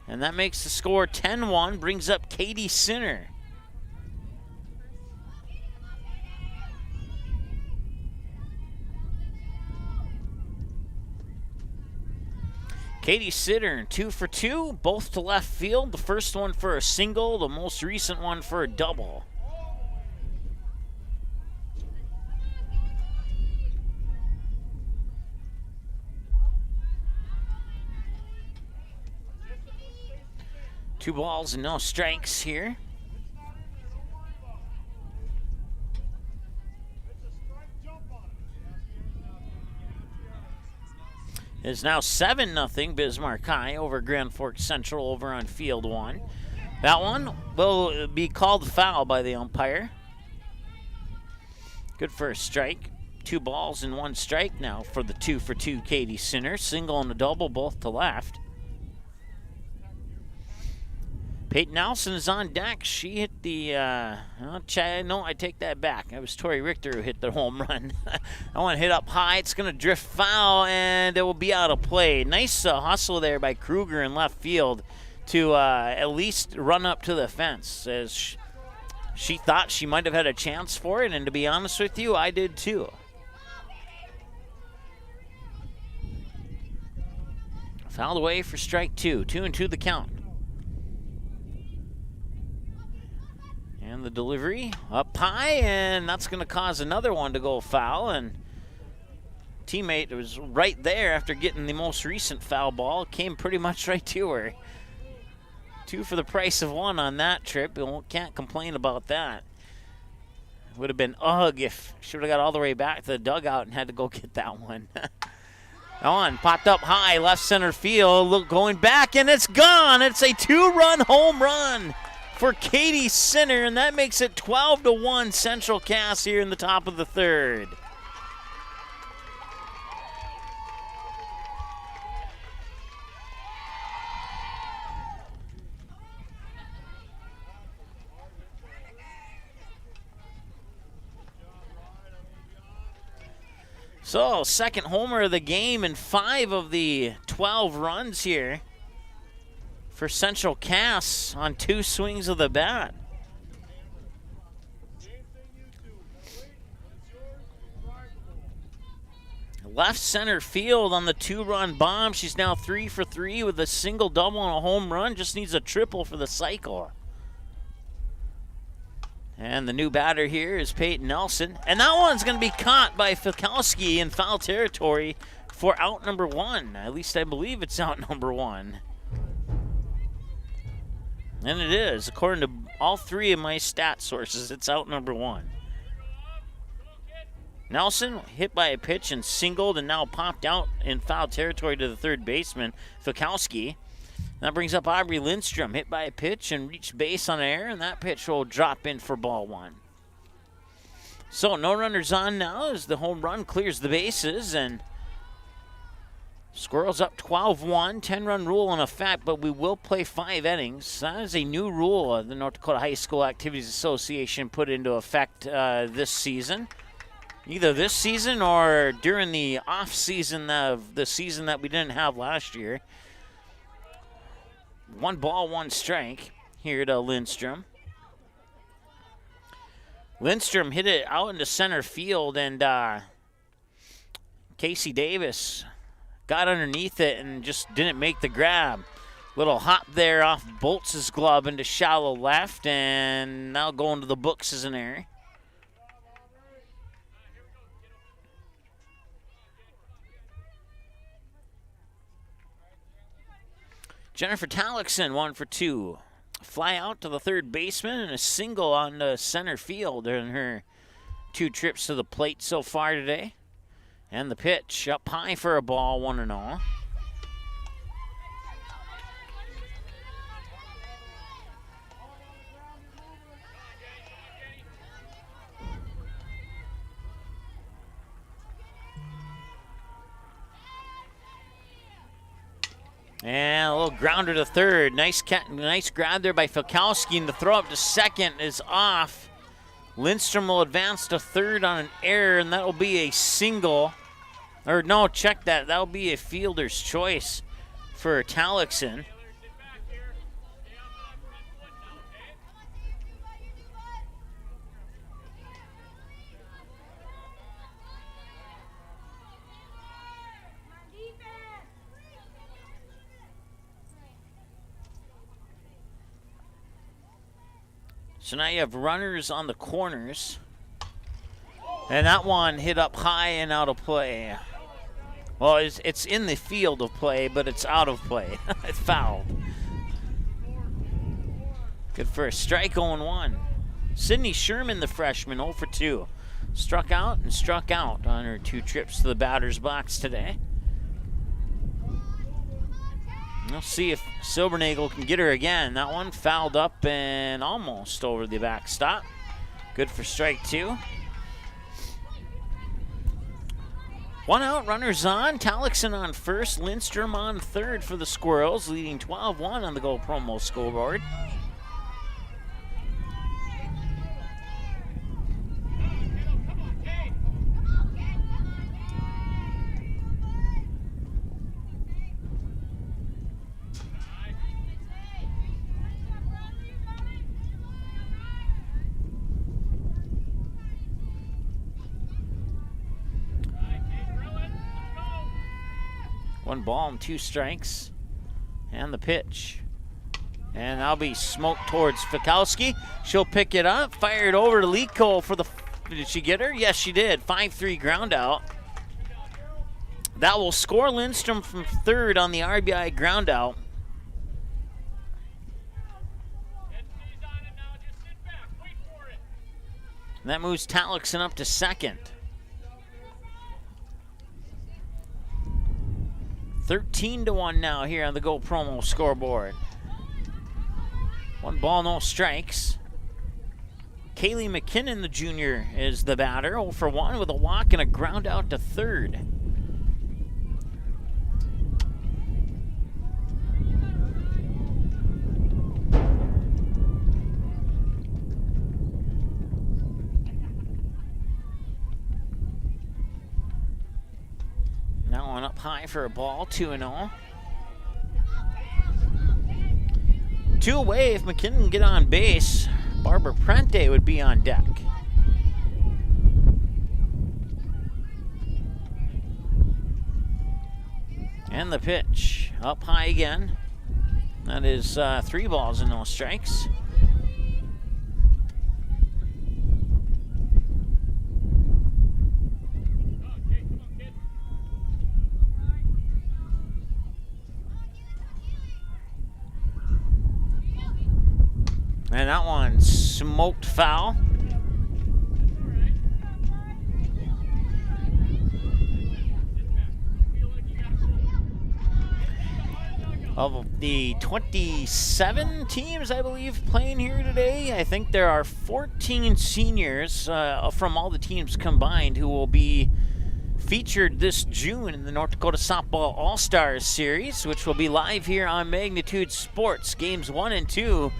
Speaker 2: And that makes the score 10-1, brings up Katie Sinner. Katie Sinner, 2 for 2, both to left field. The first one for a single, the most recent one for a double. Two balls and no strikes here. It is now 7-0 Bismarck High over Grand Forks Central over on field 1. That one will be called foul by the umpire. Good for a strike. 2 balls and 1 strike now for the 2 for 2 Katie Sinner. Single and a double, both to left. Peyton Nelson is on deck. She hit the, no, I take that back. It was Tory Richter who hit the home run. I want to hit up high. It's going to drift foul, and it will be out of play. Nice hustle there by Kruger in left field to at least run up to the fence, as she thought she might have had a chance for it, and to be honest with you, I did too. Fouled away for strike 2. 2-2 the count. And the delivery up high, and that's going to cause another one to go foul. And teammate was right there after getting the most recent foul ball. Came pretty much right to her. 2 for the price of 1 on that trip. Can't complain about that. Would have been ugh if she would have got all the way back to the dugout and had to go get that one. That one popped up high, left center field. Look, going back, and it's gone. It's a 2-run home run for Katie Sinner, and that makes it 12-1 Central Cass here in the top of the third. So, second homer of the game and 5 of the 12 runs here for Central Cass on 2 swings of the bat. Left center field on the 2-run bomb. She's now 3 for 3 with a single, double, and a home run. Just needs a triple for the cycle. And the new batter here is Peyton Nelson. And that one's going to be caught by Faikowski in foul territory for out number 1. At least I believe it's out number 1. And it is. According to all 3 of my stat sources, it's out number 1. Nelson hit by a pitch and singled and now popped out in foul territory to the third baseman, Faikowski. That brings up Audrey Lindstrom, hit by a pitch and reached base on air, and that pitch will drop in for ball 1. So no runners on now as the home run clears the bases, and Squirrels up 12-1, 10-run rule in effect, but we will play 5 innings. That is a new rule the North Dakota High School Activities Association put into effect this season. Either this season or during the off season of the season that we didn't have last year. 1 ball, 1 strike here to Lindstrom. Lindstrom hit it out into center field, and Casey Davis got underneath it and just didn't make the grab. Little hop there off Bolts' glove into shallow left, and now going to the books as an error. Jennifer Tallickson, 1 for 2. Fly out to the third baseman and a single on the center field in her 2 trips to the plate so far today. And the pitch up high for a ball, 1-0. And a little grounder to third. Nice grab there by Faikowski, and the throw up to second is off. Lindstrom will advance to third on an error, and that'll be a single. Or no, check that. That'll be a fielder's choice for Tallickson. So now you have runners on the corners. And that one hit up high and out of play. Well, it's in the field of play, but it's out of play. It's fouled. Good for a strike, 0-1. Sydney Sherman, the freshman, 0 for 2. Struck out and struck out on her 2 trips to the batter's box today. We'll see if Silbernagel can get her again. That one fouled up and almost over the backstop. Good for strike 2. 1 out, runners on. Tallickson on first, Lindstrom on third for the Squirrels, leading 12-1 on the Go Promo scoreboard. One ball and 2 strikes. And the pitch. And that'll be smoked towards Faikowski. She'll pick it up, fire it over to Liko for the... Did she get her? Yes, she did. 5-3 ground out. That will score Lindstrom from third on the RBI ground out. And that moves Tallickson up to second. 13-1 now here on the Go Promo scoreboard. 1 ball, no strikes. Kaylee Mckinnon, the junior, is the batter. 0 for 1 with a walk and a ground out to third. Now one up high for a ball, 2-0. 2 away. If McKinnon can get on base, Barbara Prente would be on deck. And the pitch up high again. That is 3 balls and no strikes. And that one smoked foul. Of the 27 teams, I believe, playing here today, I think there are 14 seniors from all the teams combined who will be featured this June in the North Dakota Softball All-Stars Series, which will be live here on Magnitude Sports. Games 1 and 2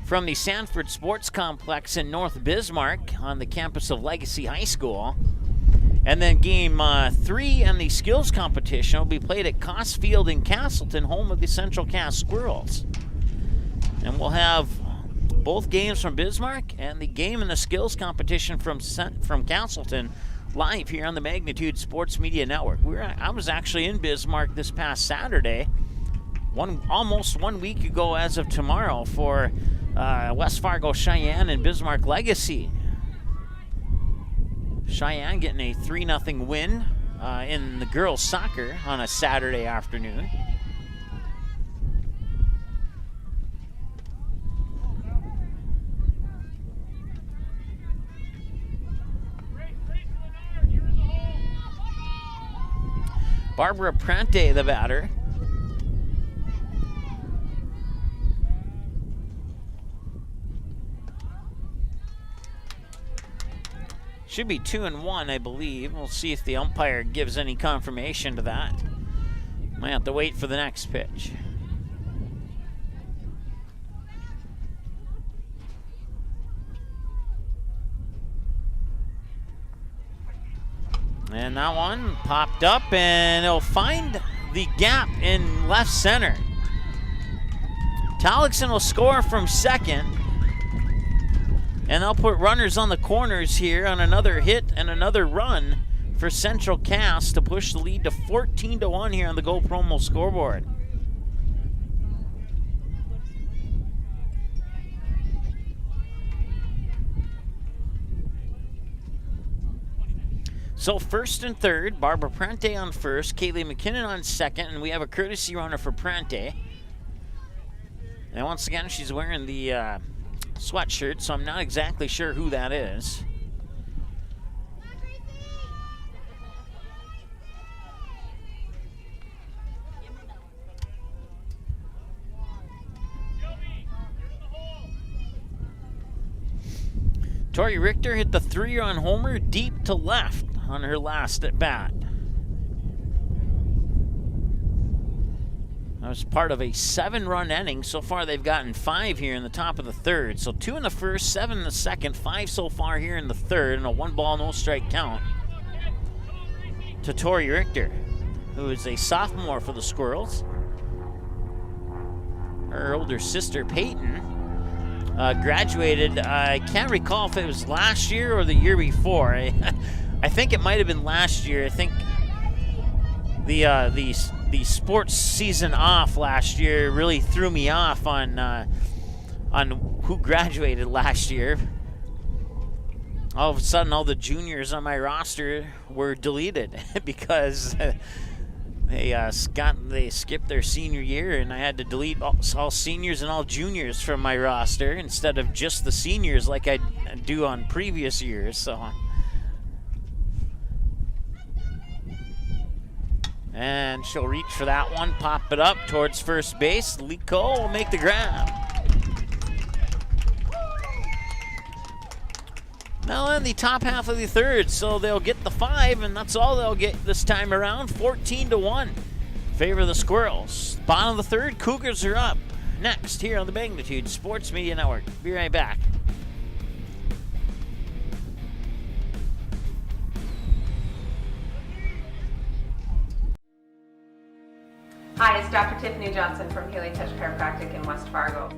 Speaker 2: from the Sanford Sports Complex in North Bismarck on the campus of Legacy High School. And then game 3 and the skills competition will be played at Coss Field in Castleton, home of the Central Cass Squirrels. And we'll have both games from Bismarck and the game in the skills competition from Castleton live here on the Magnitude Sports Media Network. I was actually in Bismarck this past Saturday, almost 1 week ago as of tomorrow, for West Fargo Cheyenne and Bismarck Legacy. Cheyenne getting a 3-0 win in the girls' soccer on a Saturday afternoon. Barbara Prante, the batter. Should be 2-1, I believe. We'll see if the umpire gives any confirmation to that. Might have to wait for the next pitch. And that one popped up, and it'll find the gap in left center. Talixon will score from second. And they'll put runners on the corners here on another hit and another run for Central Cass to push the lead to 14-1 here on the Go Promo scoreboard. So first and third, Barbara Prante on first, Kaylee McKinnon on second, and we have a courtesy runner for Prante. And once again, she's wearing the sweatshirt, so I'm not exactly sure who that is. Tory Richter hit the 3-run homer deep to left on her last at bat. That was part of a 7-run inning. So far, they've gotten 5 here in the top of the third. So 2 in the first, 7 in the second, 5 so far here in the third, and a 1-ball, no-strike count to Tory Richter, who is a sophomore for the Squirrels. Her older sister, Peyton, graduated, I can't recall if it was last year or the year before. I think it might have been last year. I think the sports season off last year really threw me off on who graduated last year. All of a sudden, all the juniors on my roster were deleted because they skipped their senior year, and I had to delete all seniors and all juniors from my roster instead of just the seniors like I do on previous years. So. And she'll reach for that one, pop it up towards first base. Lico will make the grab. Now in the top half of the third, so they'll get the 5, and that's all they'll get this time around. 14-1, favor the Squirrels. Bottom of the third, Cougars are up. Next here on the Magnitude Sports Media Network. Be right back.
Speaker 7: Hi, it's Dr. Tiffany Johnson from Healing Touch Chiropractic in West Fargo.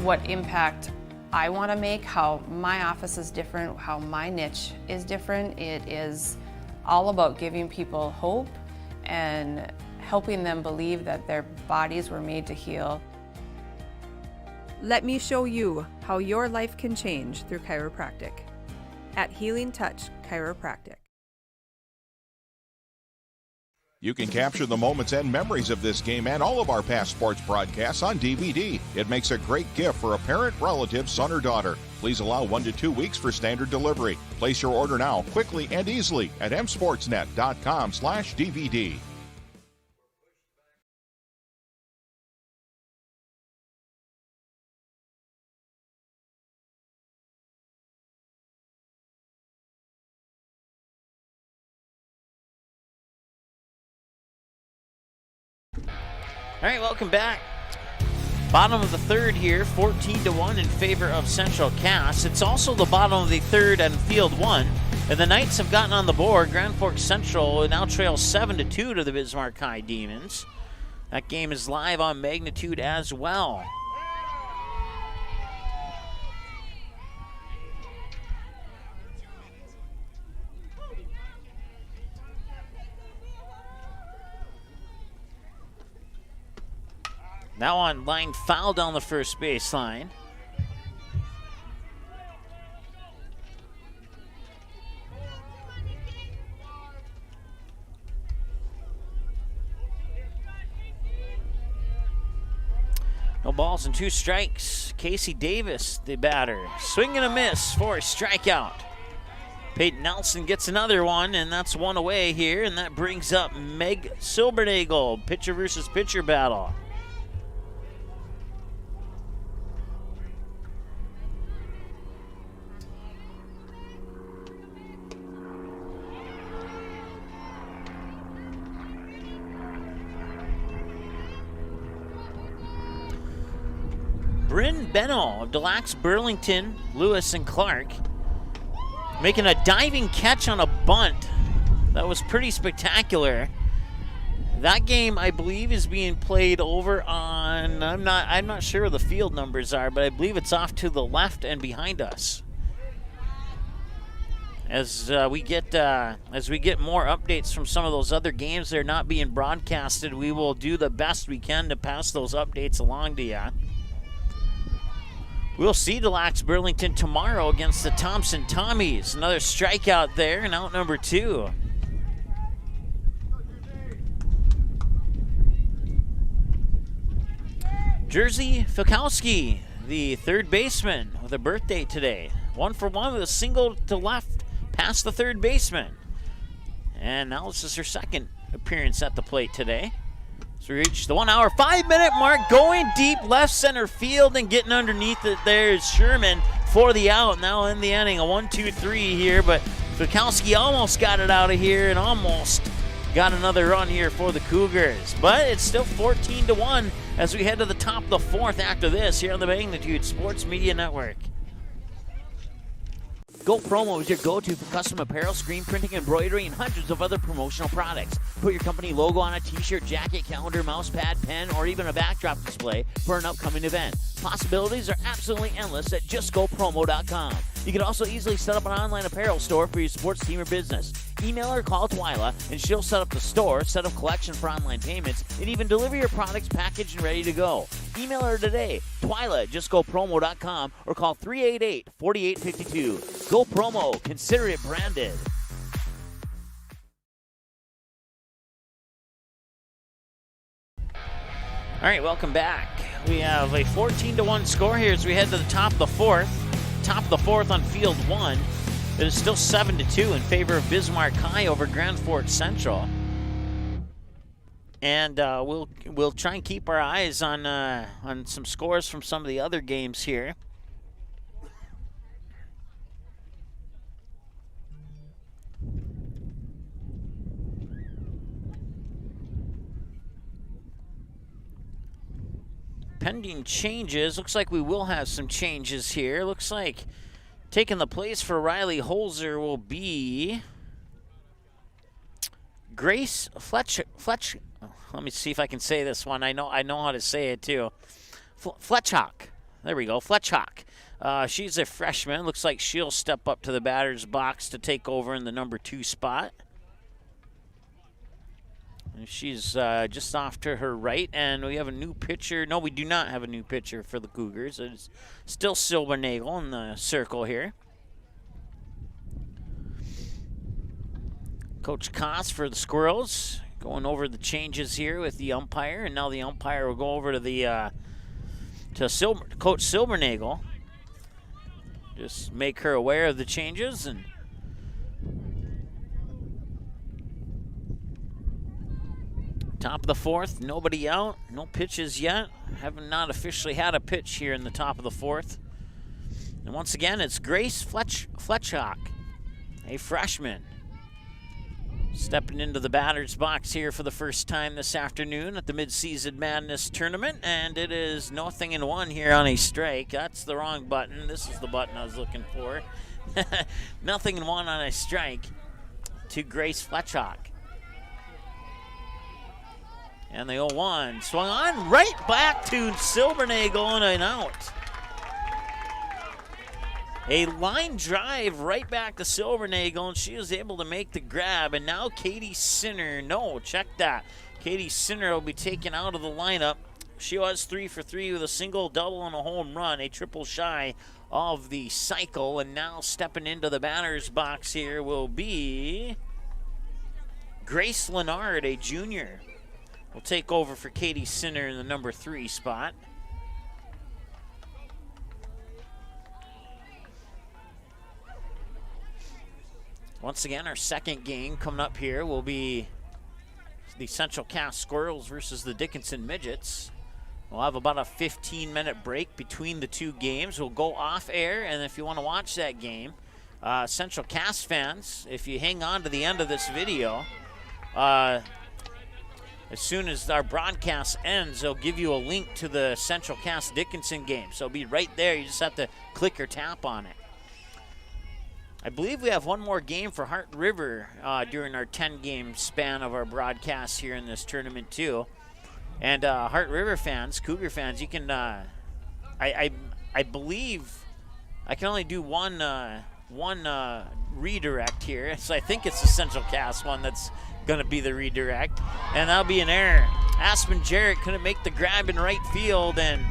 Speaker 7: What impact I want to make, how my office is different, how my niche is different. It is all about giving people hope and helping them believe that their bodies were made to heal.
Speaker 8: Let me show you how your life can change through chiropractic at Healing Touch Chiropractic.
Speaker 6: You can capture the moments and memories of this game and all of our past sports broadcasts on DVD. It makes a great gift for a parent, relative, son, or daughter. Please allow 1 to 2 weeks for standard delivery. Place your order now, quickly and easily at msportsnet.com/DVD.
Speaker 2: All right, welcome back. Bottom of the third here, 14-1 in favor of Central Cass. It's also the bottom of the third and field one. And the Knights have gotten on the board. Grand Forks Central now trails 7-2 to the Bismarck High Demons. That game is live on Magnitude as well. Now on line foul down the first baseline. No balls and 2 strikes. Casey Davis, the batter. Swing and a miss for a strikeout. Peyton Nelson gets another one, and that's one away here, and that brings up Meg Silbernagel. Pitcher versus pitcher battle. Bryn Benno of Delax, Burlington, Lewis, and Clark making a diving catch on a bunt. That was pretty spectacular. That game, I believe, is being played over on, I'm not sure what the field numbers are, but I believe it's off to the left and behind us. As we get more updates from some of those other games that are not being broadcasted, we will do the best we can to pass those updates along to you. We'll see Delax Burlington tomorrow against the Thompson Tommies. Another strikeout there, and out number 2. Jersey Faikowski, the third baseman, with a birthday today. 1 for 1 with a single to left past the third baseman. And now this is her second appearance at the plate today. So we reached the 1 hour, 5-minute mark, going deep left center field and getting underneath it. There's Sherman for the out. Now in the inning, a 1-2-3 here, but Faikowski almost got it out of here and almost got another run here for the Cougars. But it's still 14-1 as we head to the top of the 4th after this here on the Magnitude Sports Media Network. Go Promo is your go-to for custom apparel, screen printing, embroidery, and hundreds of other promotional products. Put your company logo on a t-shirt, jacket, calendar, mouse pad, pen, or even a backdrop display for an upcoming event. Possibilities are absolutely endless at justgopromo.com. You can also easily set up an online apparel store for your sports team or business. Email or call Twyla, and she'll set up the store, set up collection for online payments, and even deliver your products packaged and ready to go. Email her today, Twyla at justgopromo.com, or call 388-4852. Go Promo. Consider it branded. All right, welcome back. We have a 14-1 score here as we head to the top of the 4th. Top of the 4th on field 1. It is still 7-2 in favor of Bismarck High over Grand Forks Central. And we'll try and keep our eyes on some scores from some of the other games here. Pending changes. Looks like we will have some changes here. Looks like taking the place for Riley Holzer will be Grace Fletch. Let me see if I can say this one. I know how to say it too. Fletchhawk. There we go. Fletchhawk. She's a freshman. Looks like she'll step up to the batter's box to take over in the number 2 spot. And she's just off to her right, and we have a new pitcher. No, we do not have a new pitcher for the Cougars. It's still Silbernagel in the circle here. Coach Koss for the Squirrels Going over the changes here with the umpire, and now the umpire will go over to the Coach Silbernagel. Just make her aware of the changes. And top of the fourth, nobody out, no pitches yet. Haven't not officially had a pitch here in the top of the fourth. And once again, it's Grace Fletchock, a freshman, stepping into the batter's box here for the first time this afternoon at the Midseason Madness Tournament. And it is 0-1 here on a strike. That's the wrong button. This is the button I was looking for. 0-1 on a strike to Grace Fletchock. And the 0-1 swung on right back to Silbernagel and an out. A line drive right back to Silbernagel, and she was able to make the grab. And now Katie Sinner, no, check that. Katie Sinner will be taken out of the lineup. She was 3 for 3 with a single, double, and a home run, a triple shy of the cycle. And now stepping into the batter's box here will be Grace Leonard, a junior, will take over for Katie Sinner in the number 3 spot. Once again, our second game coming up here will be the Central Cass Squirrels versus the Dickinson Midgets. We'll have about a 15-minute break between the two games. We'll go off air, and if you want to watch that game, Central Cass fans, if you hang on to the end of this video, as soon as our broadcast ends, they'll give you a link to the Central Cass Dickinson game. So it'll be right there. You just have to click or tap on it. I believe we have one more game for Heart River during our 10-game span of our broadcast here in this tournament too. And Heart River fans, Cougar fans, you can, I believe I can only do one redirect here. So I think it's the Central Cass one that's going to be the redirect. And that'll be an error. Aspen Jarrett couldn't make the grab in right field, and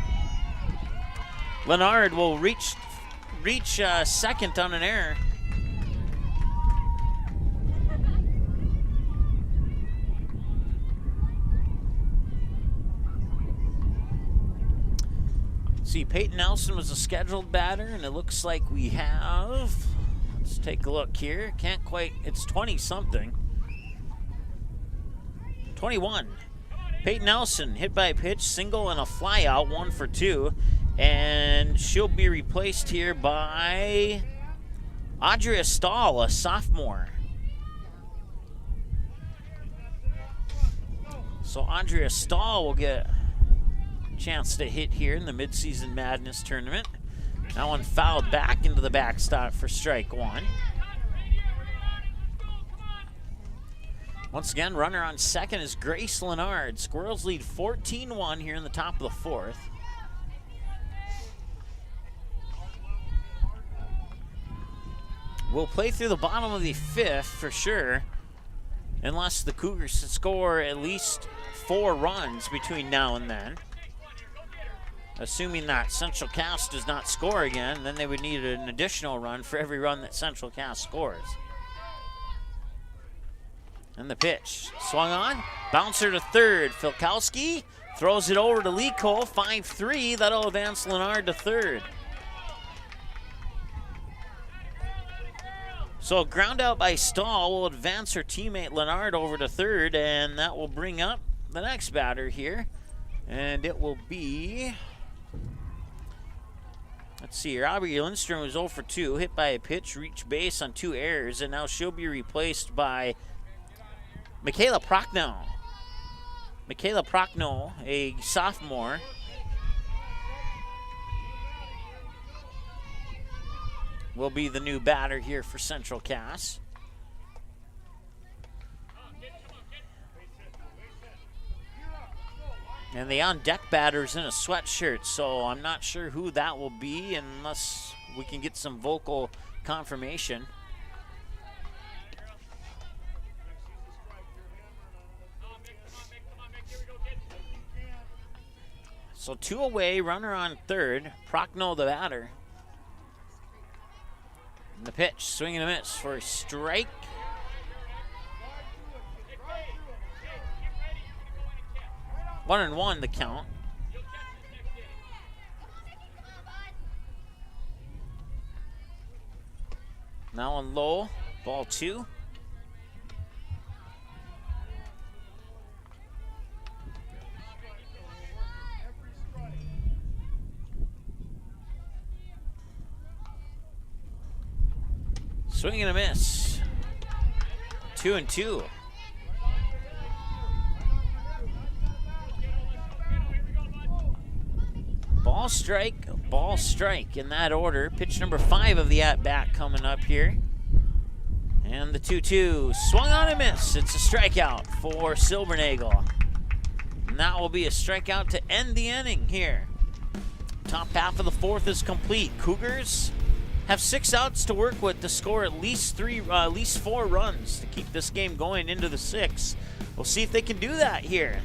Speaker 2: Leonard will reach second on an error. See, Peyton Nelson was a scheduled batter, and it looks like we have, let's take a look here. Can't quite, it's 20-something. 21. Peyton Nelson hit by a pitch, single and a fly out, 1 for 2. And she'll be replaced here by Audrey Stahl, a sophomore. So Audrey Stahl will get chance to hit here in the Midseason Madness Tournament. That one fouled back into the backstop for strike 1. Once again, runner on second is Grace Leonard. Squirrels lead 14-1 here in the top of the fourth. We'll play through the bottom of the fifth for sure, unless the Cougars score at least 4 runs between now and then. Assuming that Central Cass does not score again, then they would need an additional run for every run that Central Cass scores. And the pitch, swung on, bouncer to third. Faikowski throws it over to Lee Cole, 5-3. That'll advance Leonard to third. So a ground out by Stahl will advance her teammate Leonard over to third, and that will bring up the next batter here. And it will be, let's see here, Audrey Lindstrom was 0 for 2, hit by a pitch, reached base on 2 errors, and now she'll be replaced by Michaela Prochnow. Michaela Prochnow, a sophomore. Will be the new batter here for Central Cass. And the on-deck batter's in a sweatshirt, so I'm not sure who that will be unless we can get some vocal confirmation. So 2 away, runner on third. Prochnow the batter. And the pitch, swing and a miss for a strike. 1-1 the count. Now on low, ball 2. Swing and a miss. 2-2. Ball strike in that order. Pitch number 5 of the at-bat coming up here. And the 2-2 swung on and miss. It's a strikeout for Silbernagel. And that will be a strikeout to end the inning here. Top half of the 4th is complete. Cougars have 6 outs to work with to score at least 4 runs to keep this game going into the 6th. We'll see if they can do that here.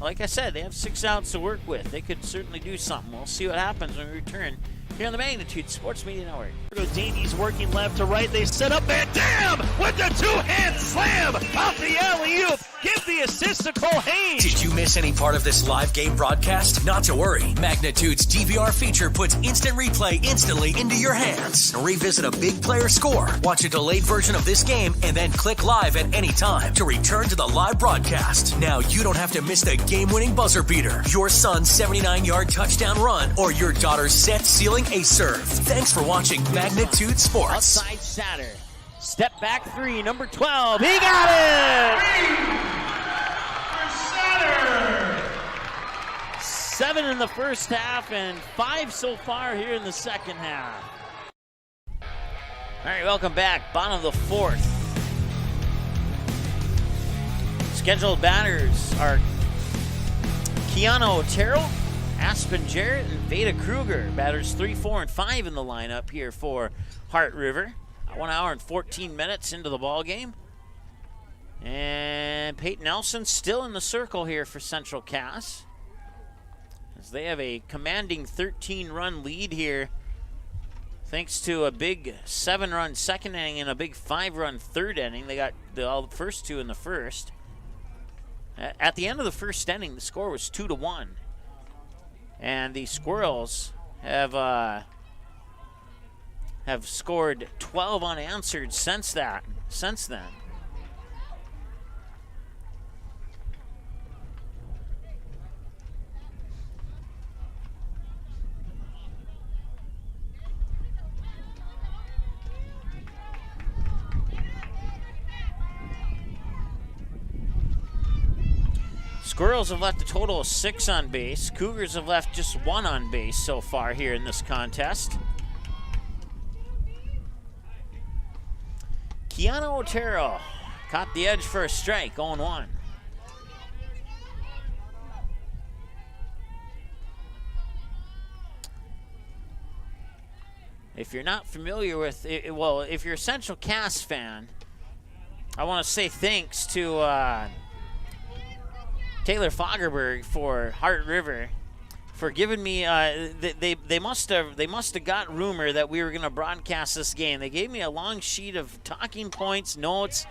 Speaker 2: Like I said, they have 6 outs to work with. They could certainly do something. We'll see what happens when we return here on the Magnitude Sports Media Network.
Speaker 9: Davies working left to right. They set up and damn with the 2-hand slam off the alley-oop. Give the assist to Cole Haynes.
Speaker 1: Did you miss any part of this live game broadcast? Not to worry. Magnitude's DVR feature puts instant replay instantly into your hands. Revisit a big player score, watch a delayed version of this game, and then click live at any time to return to the live broadcast. Now you don't have to miss the game-winning buzzer beater, your son's 79-yard touchdown run, or your daughter's set-sealing ace serve. Thanks for watching Magnitude Sports.
Speaker 2: Outside Satter. Step back 3, number 12. He got it! 7 in the first half and 5 so far here in the second half. All right, welcome back. Bottom of the 4th. Scheduled batters are Keanu Otero, Aspen Jarrett, and Veda Kruger. Batters 3, 4, and 5 in the lineup here for Heart River. 1 hour and 14 minutes into the ball game. And Peyton Nelson still in the circle here for Central Cass, as they have a commanding 13-run lead here, thanks to a big 7-run second inning and a big 5-run third inning. They got the first 2 in the first. At the end of the first inning, the score was 2-1. And the Squirrels have scored 12 unanswered since then. Squirrels have left a total of 6 on base. Cougars have left just 1 on base so far here in this contest. Keanu Otero caught the edge for a strike, 0-1. If you're not familiar with it, well, if you're a Central Cass fan, I want to say thanks to Taylor Fagerberg for Heart River for giving me. They must have got rumor that we were going to broadcast this game. They gave me a long sheet of talking points, notes,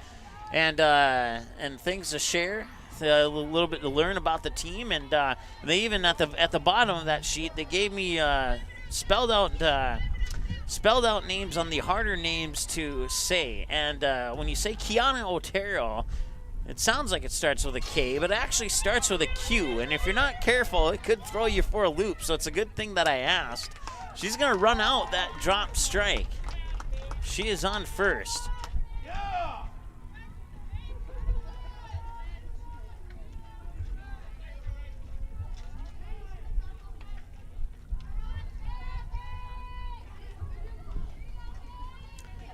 Speaker 2: and things to share, a little bit to learn about the team, and they even at the bottom of that sheet they gave me spelled out names on the harder names to say. And when you say Keanu Otero, it sounds like it starts with a K, but it actually starts with a Q. And if you're not careful, it could throw you for a loop. So it's a good thing that I asked. She's going to run out that drop strike. She is on first.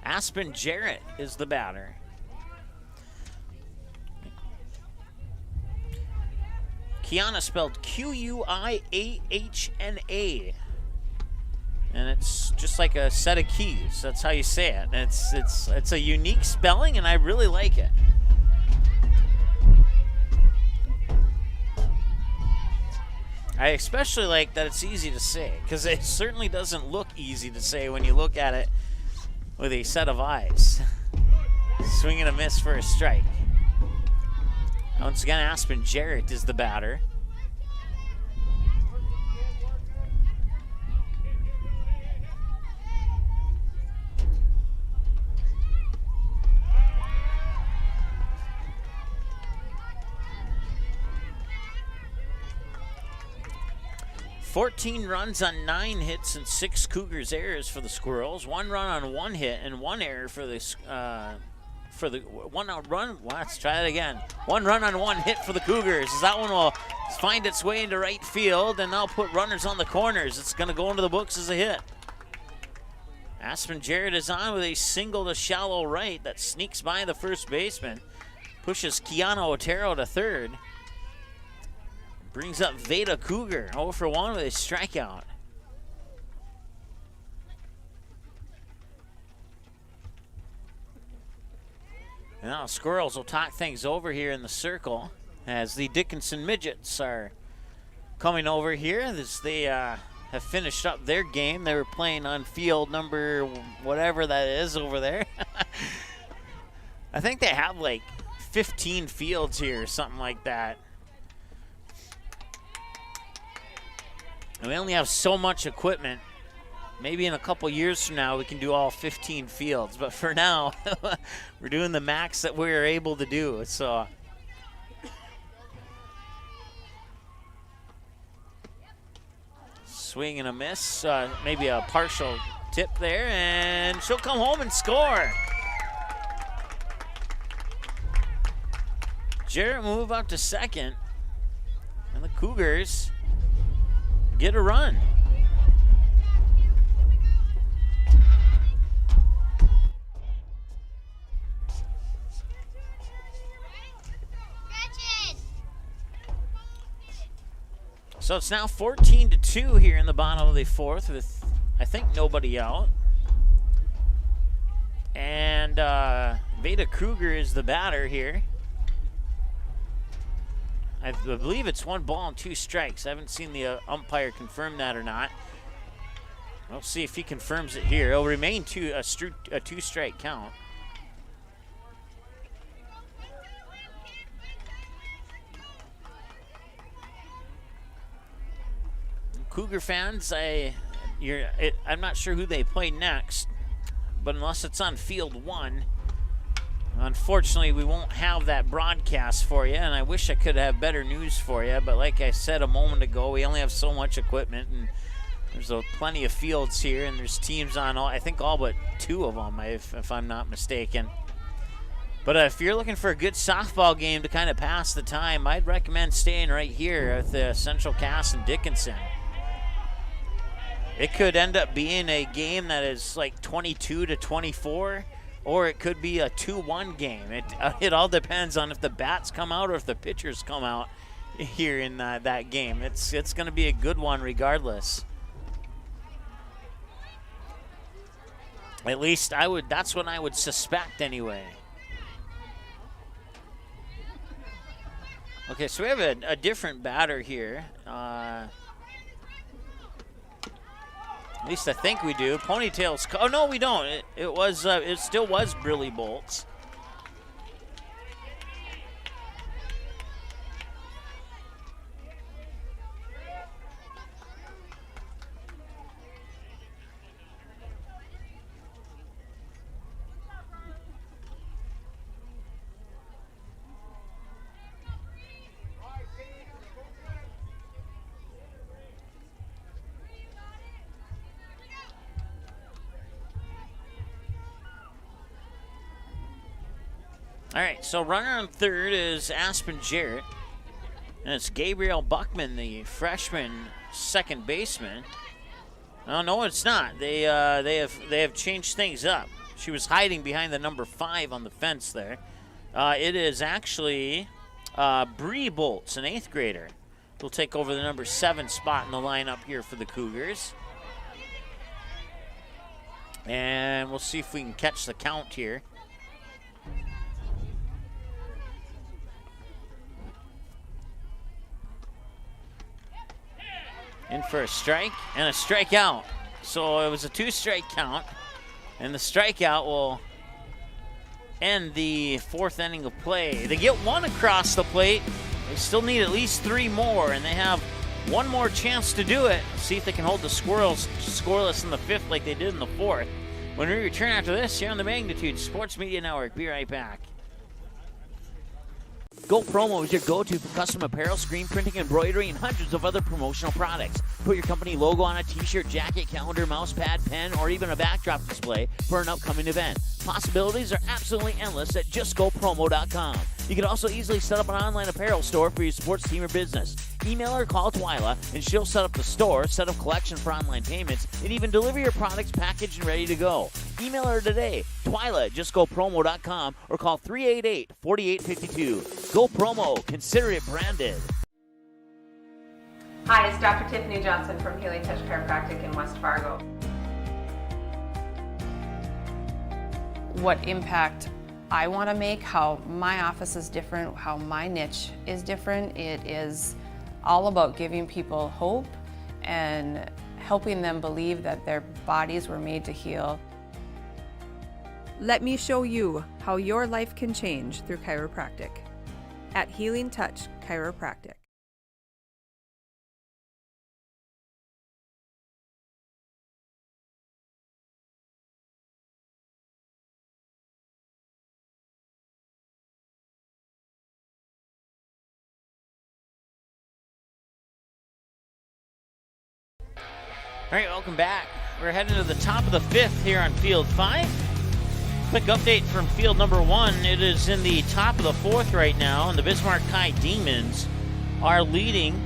Speaker 2: Aspen Jarrett is the batter. Kiana spelled Q-U-I-A-H-N-A. And it's just like a set of keys. That's how you say it. It's a unique spelling, and I really like it. I especially like that it's easy to say, because it certainly doesn't look easy to say when you look at it with a set of eyes. Swing and a miss for a strike. Once again, Aspen Jarrett is the batter. 14 runs on 9 hits and 6 Cougars errors for the Squirrels. 1 run on 1 hit and 1 error for the let's try it again. 1 run on 1 hit for the Cougars. As that one will find its way into right field, and they'll put runners on the corners. It's going to go into the books as a hit. Aspen Jarrett is on with a single to shallow right that sneaks by the first baseman. Pushes Keanu Otero to third. Brings up Veda Cougar, 0 for 1 with a strikeout. And now Squirrels will talk things over here in the circle as the Dickinson Midgets are coming over here as they have finished up their game. They were playing on field number whatever that is over there. I think they have like 15 fields here or something like that. And we only have so much equipment. Maybe in a couple years from now we can do all 15 fields, but for now we're doing the max that we're able to do. So swing and a miss, maybe a partial tip there, and she'll come home and score. Jarrett will move up to second, and the Cougars get a run. So it's now 14-2 here in the bottom of the fourth with, I think, nobody out. And Veda Kruger is the batter here. I believe it's 1 ball and 2 strikes. I haven't seen the umpire confirm that or not. We'll see if he confirms it here. It'll remain a 2-strike count. Cougar fans, I'm not sure who they play next, but unless it's on field 1, unfortunately we won't have that broadcast for you, and I wish I could have better news for you, but like I said a moment ago, we only have so much equipment, and there's plenty of fields here, and there's teams on I think all but 2 of them, if I'm not mistaken. But if you're looking for a good softball game to kind of pass the time, I'd recommend staying right here at the Central Cass and Dickinson. It could end up being a game that is like 22-24, or it could be a 2-1 game. It all depends on if the bats come out or if the pitchers come out here in that game. It's going to be a good one regardless. At least that's what I would suspect anyway. Okay, so we have a different batter here. At least I think we do. Ponytails. Oh no, we don't. It still was Brilly Bolts. All right, so runner on third is Aspen Jarrett, and it's Gabriel Buckman, the freshman second baseman. Oh, no, it's not. They have changed things up. She was hiding behind the number 5 on the fence there. It is actually Bree Bolts, an 8th grader, who'll take over the number 7 spot in the lineup here for the Cougars. And we'll see if we can catch the count here. In for a strike and a strikeout. So it was a 2-strike count, and the strikeout will end the 4th inning of play. They get 1 across the plate. They still need at least 3 more, and they have 1 more chance to do it. See if they can hold the Squirrels scoreless in the 5th like they did in the 4th. When we return after this here on the Magnitude Sports Media Network, be right back. Go Promo is your go-to for custom apparel, screen printing, embroidery, and hundreds of other promotional products. Put your company logo on a t-shirt, jacket, calendar, mouse pad, pen, or even a backdrop display for an upcoming event. Possibilities are absolutely endless at justgopromo.com. You can also easily set up an online apparel store for your sports team or business. Email or call Twyla, and she'll set up the store, set up collection for online payments, and even deliver your products packaged and ready to go. Email her today, Twyla at justgopromo.com, or call 388-4852. Go Promo. Consider it branded.
Speaker 7: Hi, it's Dr. Tiffany Johnson from Healing Touch Chiropractic in West Fargo. What impact I want to make, how my office is different, how my niche is different. It is all about giving people hope and helping them believe that their bodies were made to heal.
Speaker 8: Let me show you how your life can change through chiropractic at Healing Touch Chiropractic.
Speaker 2: All right, welcome back. We're heading to the top of the fifth here on Field 5. Quick update from field number 1. It is in the top of the fourth right now, and the Bismarck High Demons are leading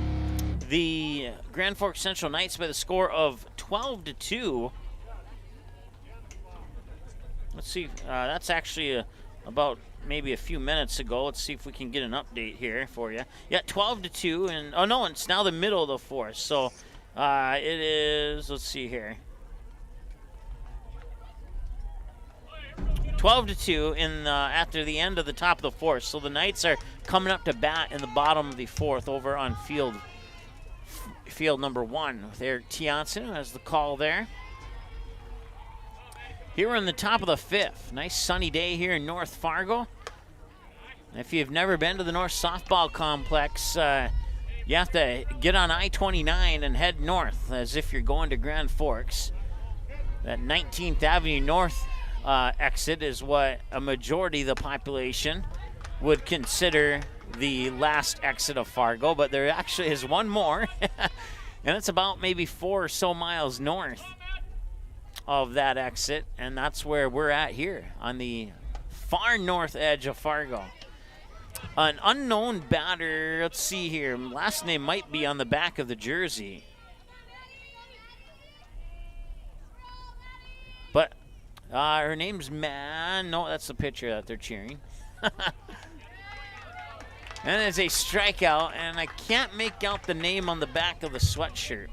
Speaker 2: the Grand Forks Central Knights by the score of 12-2. Let's see, that's actually about maybe a few minutes ago. Let's see if we can get an update here for you. Yeah, 12-2, and oh no, it's now the middle of the fourth. So it is, let's see here, 12-2 in after the end of the top of the fourth. So the Knights are coming up to bat in the bottom of the fourth over on field number 1 with Eric Tianson, who has the call there. Here we're in the top of the fifth. Nice sunny day here in North Fargo. If you've never been to the North Softball Complex, you have to get on I-29 and head north as if you're going to Grand Forks. That 19th Avenue North exit is what a majority of the population would consider the last exit of Fargo, but there actually is one more, and it's about maybe 4 or so miles north of that exit, and that's where we're at here on the far north edge of Fargo. An unknown batter, let's see here, last name might be on the back of the jersey. But her name's no, that's the pitcher that they're cheering. And it's a strikeout, and I can't make out the name on the back of the sweatshirt.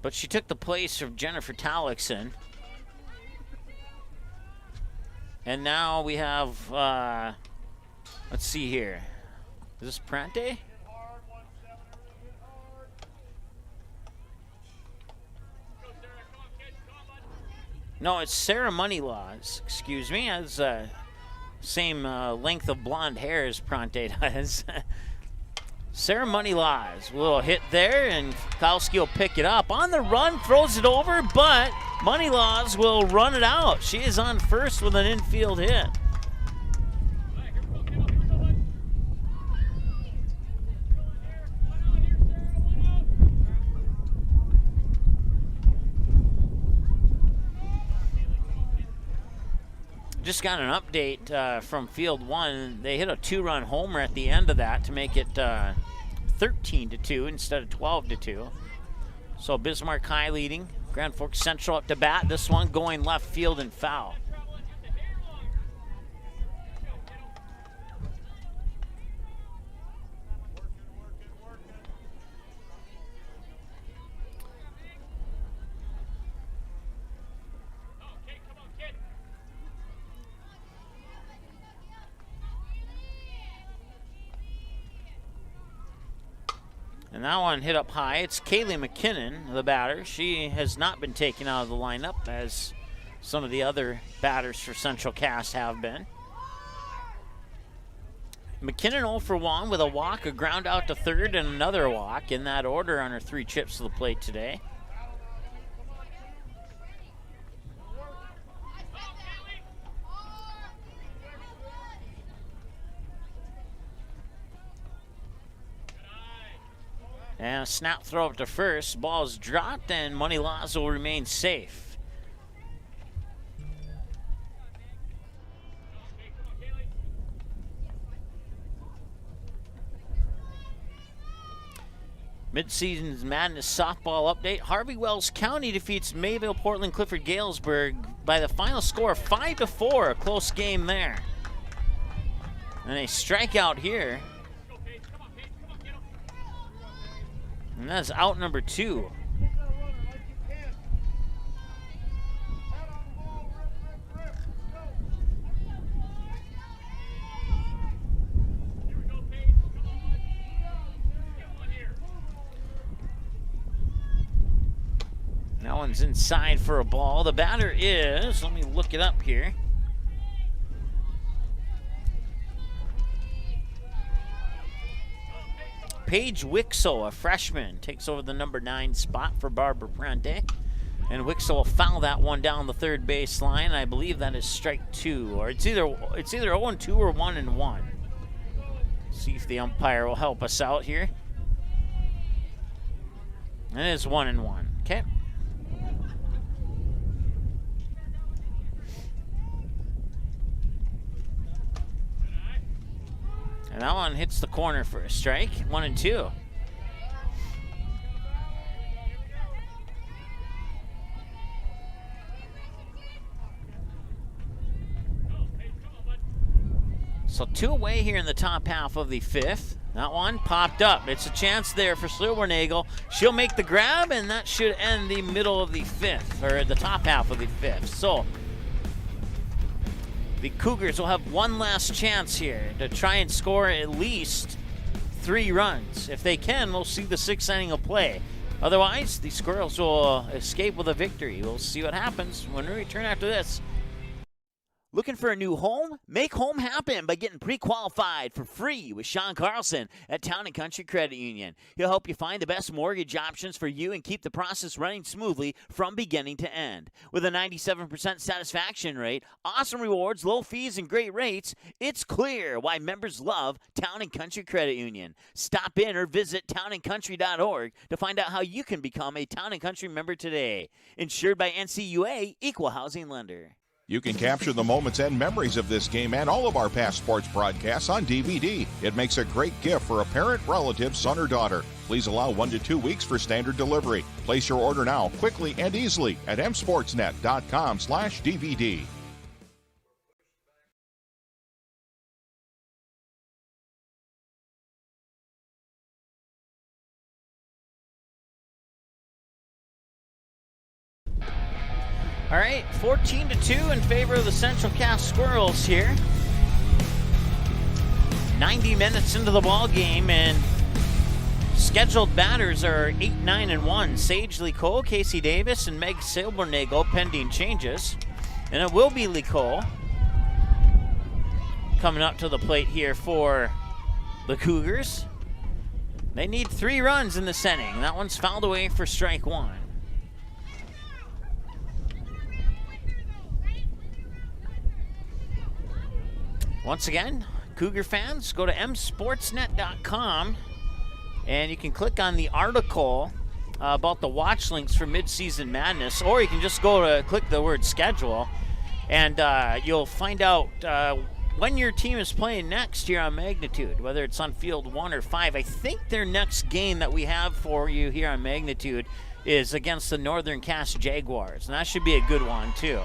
Speaker 2: But she took the place of Jennifer Tallickson. And now we have, let's see here. Is this Prante? No, it's Sarah Moneylaws. Excuse me. Has same length of blonde hair as Prante does. Sarah Moneylaws will hit there, and Faikowski will pick it up. On the run, throws it over, but Moneylaws will run it out. She is on first with an infield hit. Just got an update from Field 1. They hit a 2-run homer at the end of that to make it 13-2 instead of 12-2. So Bismarck High leading. Grand Forks Central up to bat. This one going left field and foul. And that one hit up high. It's Kaylee McKinnon, the batter. She has not been taken out of the lineup as some of the other batters for Central Cass have been. McKinnon 0 for 1 with a walk, a ground out to third, and another walk in that order on her 3 chips to the plate today. And a snap throw up to first. Ball is dropped, and Money Laws will remain safe. Midseason's Madness softball update. Harvey Wells County defeats Mayville Portland Clifford Galesburg by the final score of 5-4. A close game there. And a strikeout here. And that's out number 2. That one's inside for a ball. The batter is, let me look it up here. Paige Wixel, a freshman, takes over the number 9 spot for Barbara Prente. And Wixel will foul that one down the third base line. I believe that is strike 2, or it's either 0-2 or 1-1. See if the umpire will help us out here. And it is 1-1. Okay. And that one hits the corner for a strike. 1-2. So 2 away here in the top half of the 5th. That one popped up. It's a chance there for Silbernagel. She'll make the grab, and that should end the middle of the 5th, or the top half of the 5th. So the Cougars will have one last chance here to try and score at least 3 runs. If they can, we'll see the 6th inning of play. Otherwise, the Squirrels will escape with a victory. We'll see what happens when we return after this. Looking for a new home? Make home happen by getting pre-qualified for free with Sean Carlson at Town & Country Credit Union. He'll help you find the best mortgage options for you and keep the process running smoothly from beginning to end. With a 97% satisfaction rate, awesome rewards, low fees, and great rates, it's clear why members love Town & Country Credit Union. Stop in or visit townandcountry.org to find out how you can become a Town & Country member today. Insured by NCUA, Equal Housing Lender.
Speaker 6: You can capture the moments and memories of this game and all of our past sports broadcasts on DVD. It makes a great gift for a parent, relative, son, or daughter. Please allow 1 to 2 weeks for standard delivery. Place your order now, quickly and easily at msportsnet.com/DVD.
Speaker 2: All right, 14-2 in favor of the Central Cass Squirrels here. 90 minutes into the ball game, and scheduled batters are 8, 9, and 1. Sage Licole, Casey Davis, and Meg Silbernagel pending changes. And it will be Licole coming up to the plate here for the Cougars. They need 3 runs in this inning. That one's fouled away for strike 1. Once again, Cougar fans, go to msportsnet.com and you can click on the article about the watch links for Midseason Madness, or you can just go to click the word schedule, and you'll find out when your team is playing next here on Magnitude, whether it's on field 1 or 5. I think their next game that we have for you here on Magnitude is against the Northern Cass Jaguars, and that should be a good one too.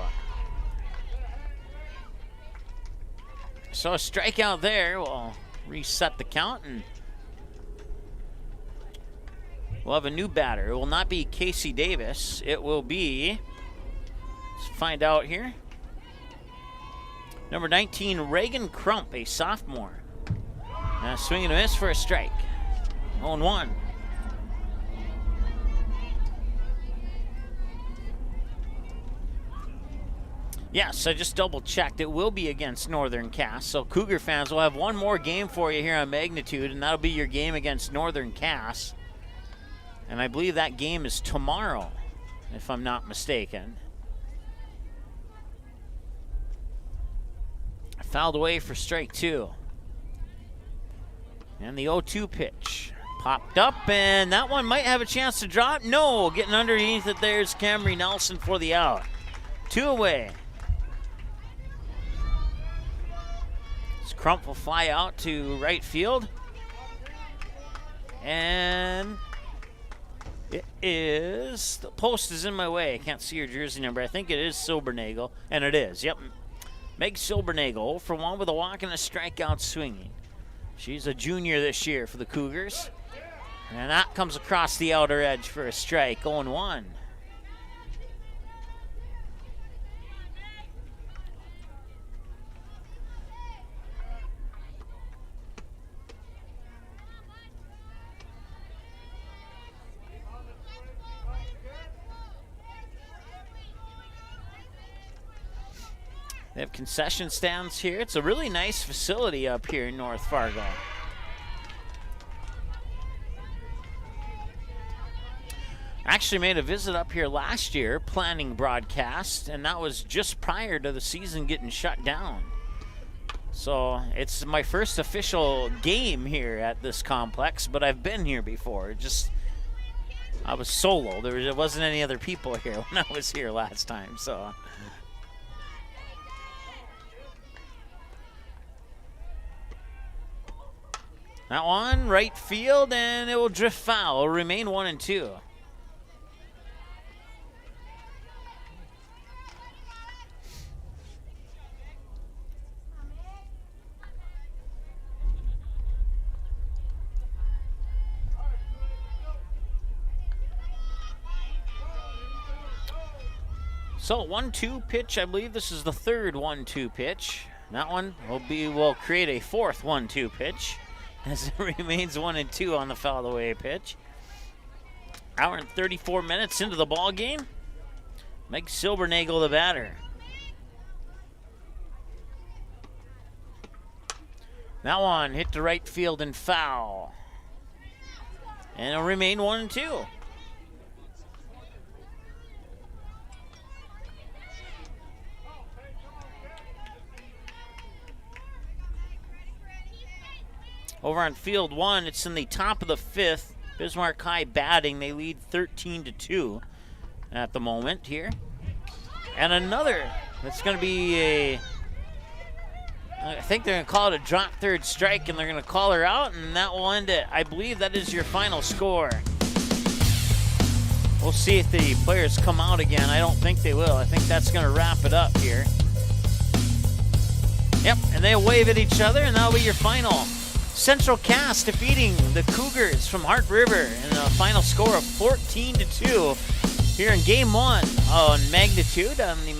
Speaker 2: So a strikeout there will reset the count, and we'll have a new batter. It will not be Casey Davis. It will be, let's find out here, number 19, Reagan Crump, a sophomore. Swing and a miss for a strike. 0-1. Yes, I just double-checked. It will be against Northern Cass. So Cougar fans, will have one more game for you here on Magnitude, and that'll be your game against Northern Cass. And I believe that game is tomorrow, if I'm not mistaken. Fouled away for strike 2. And the 0-2 pitch Popped up, and that one might have a chance to drop. No, getting underneath it, there's Kaylee Nelson for the out. 2 away. This Crump will fly out to right field. And it is, the post is in my way. I can't see her jersey number. I think it is Silbernagel, and it is, yep. Meg Silbernagel, 0 for 1 with a walk and a strikeout swinging. She's a junior this year for the Cougars. And that comes across the outer edge for a strike, 0-1. They have concession stands here. It's a really nice facility up here in North Fargo. Actually made a visit up here last year, planning broadcast, and that was just prior to the season getting shut down. So it's my first official game here at this complex, but I've been here before. I was solo. There wasn't any other people here when I was here last time, so. That one, right field, and it will drift foul. It'll remain 1-2. So 1-2 pitch, I believe this is the third 1-2 pitch. That one will create a fourth 1-2 pitch as it remains 1-2 on the foul away pitch. Hour and 34 minutes into the ball game. Meg Silbernagel the batter. That one hit to right field and foul. And it'll remain 1-2. Over on field 1, it's in the top of the 5th. Bismarck High batting. They lead 13-2 at the moment here. And another, that's going to be I think they're going to call it a drop third strike, and they're going to call her out, and that will end it. I believe that is your final score. We'll see if the players come out again. I don't think they will. I think that's going to wrap it up here. Yep, and they'll wave at each other, and that'll be your final. Central Cass defeating the Cougars from Heart River in a final score of 14-2 here in Game 1 on Magnitude on the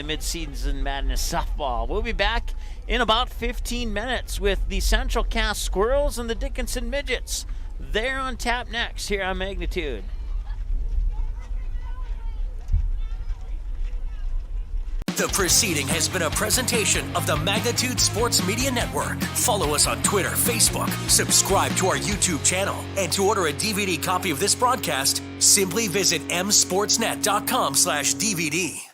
Speaker 2: Midseason Madness softball. We'll be back in about 15 minutes with the Central Cass Squirrels and the Dickinson Midgets. They're on tap next here on Magnitude.
Speaker 1: The proceeding has been a presentation of the Magnitude Sports Media Network. Follow us on Twitter, Facebook, subscribe to our YouTube channel, and to order a DVD copy of this broadcast, simply visit msportsnet.com/DVD.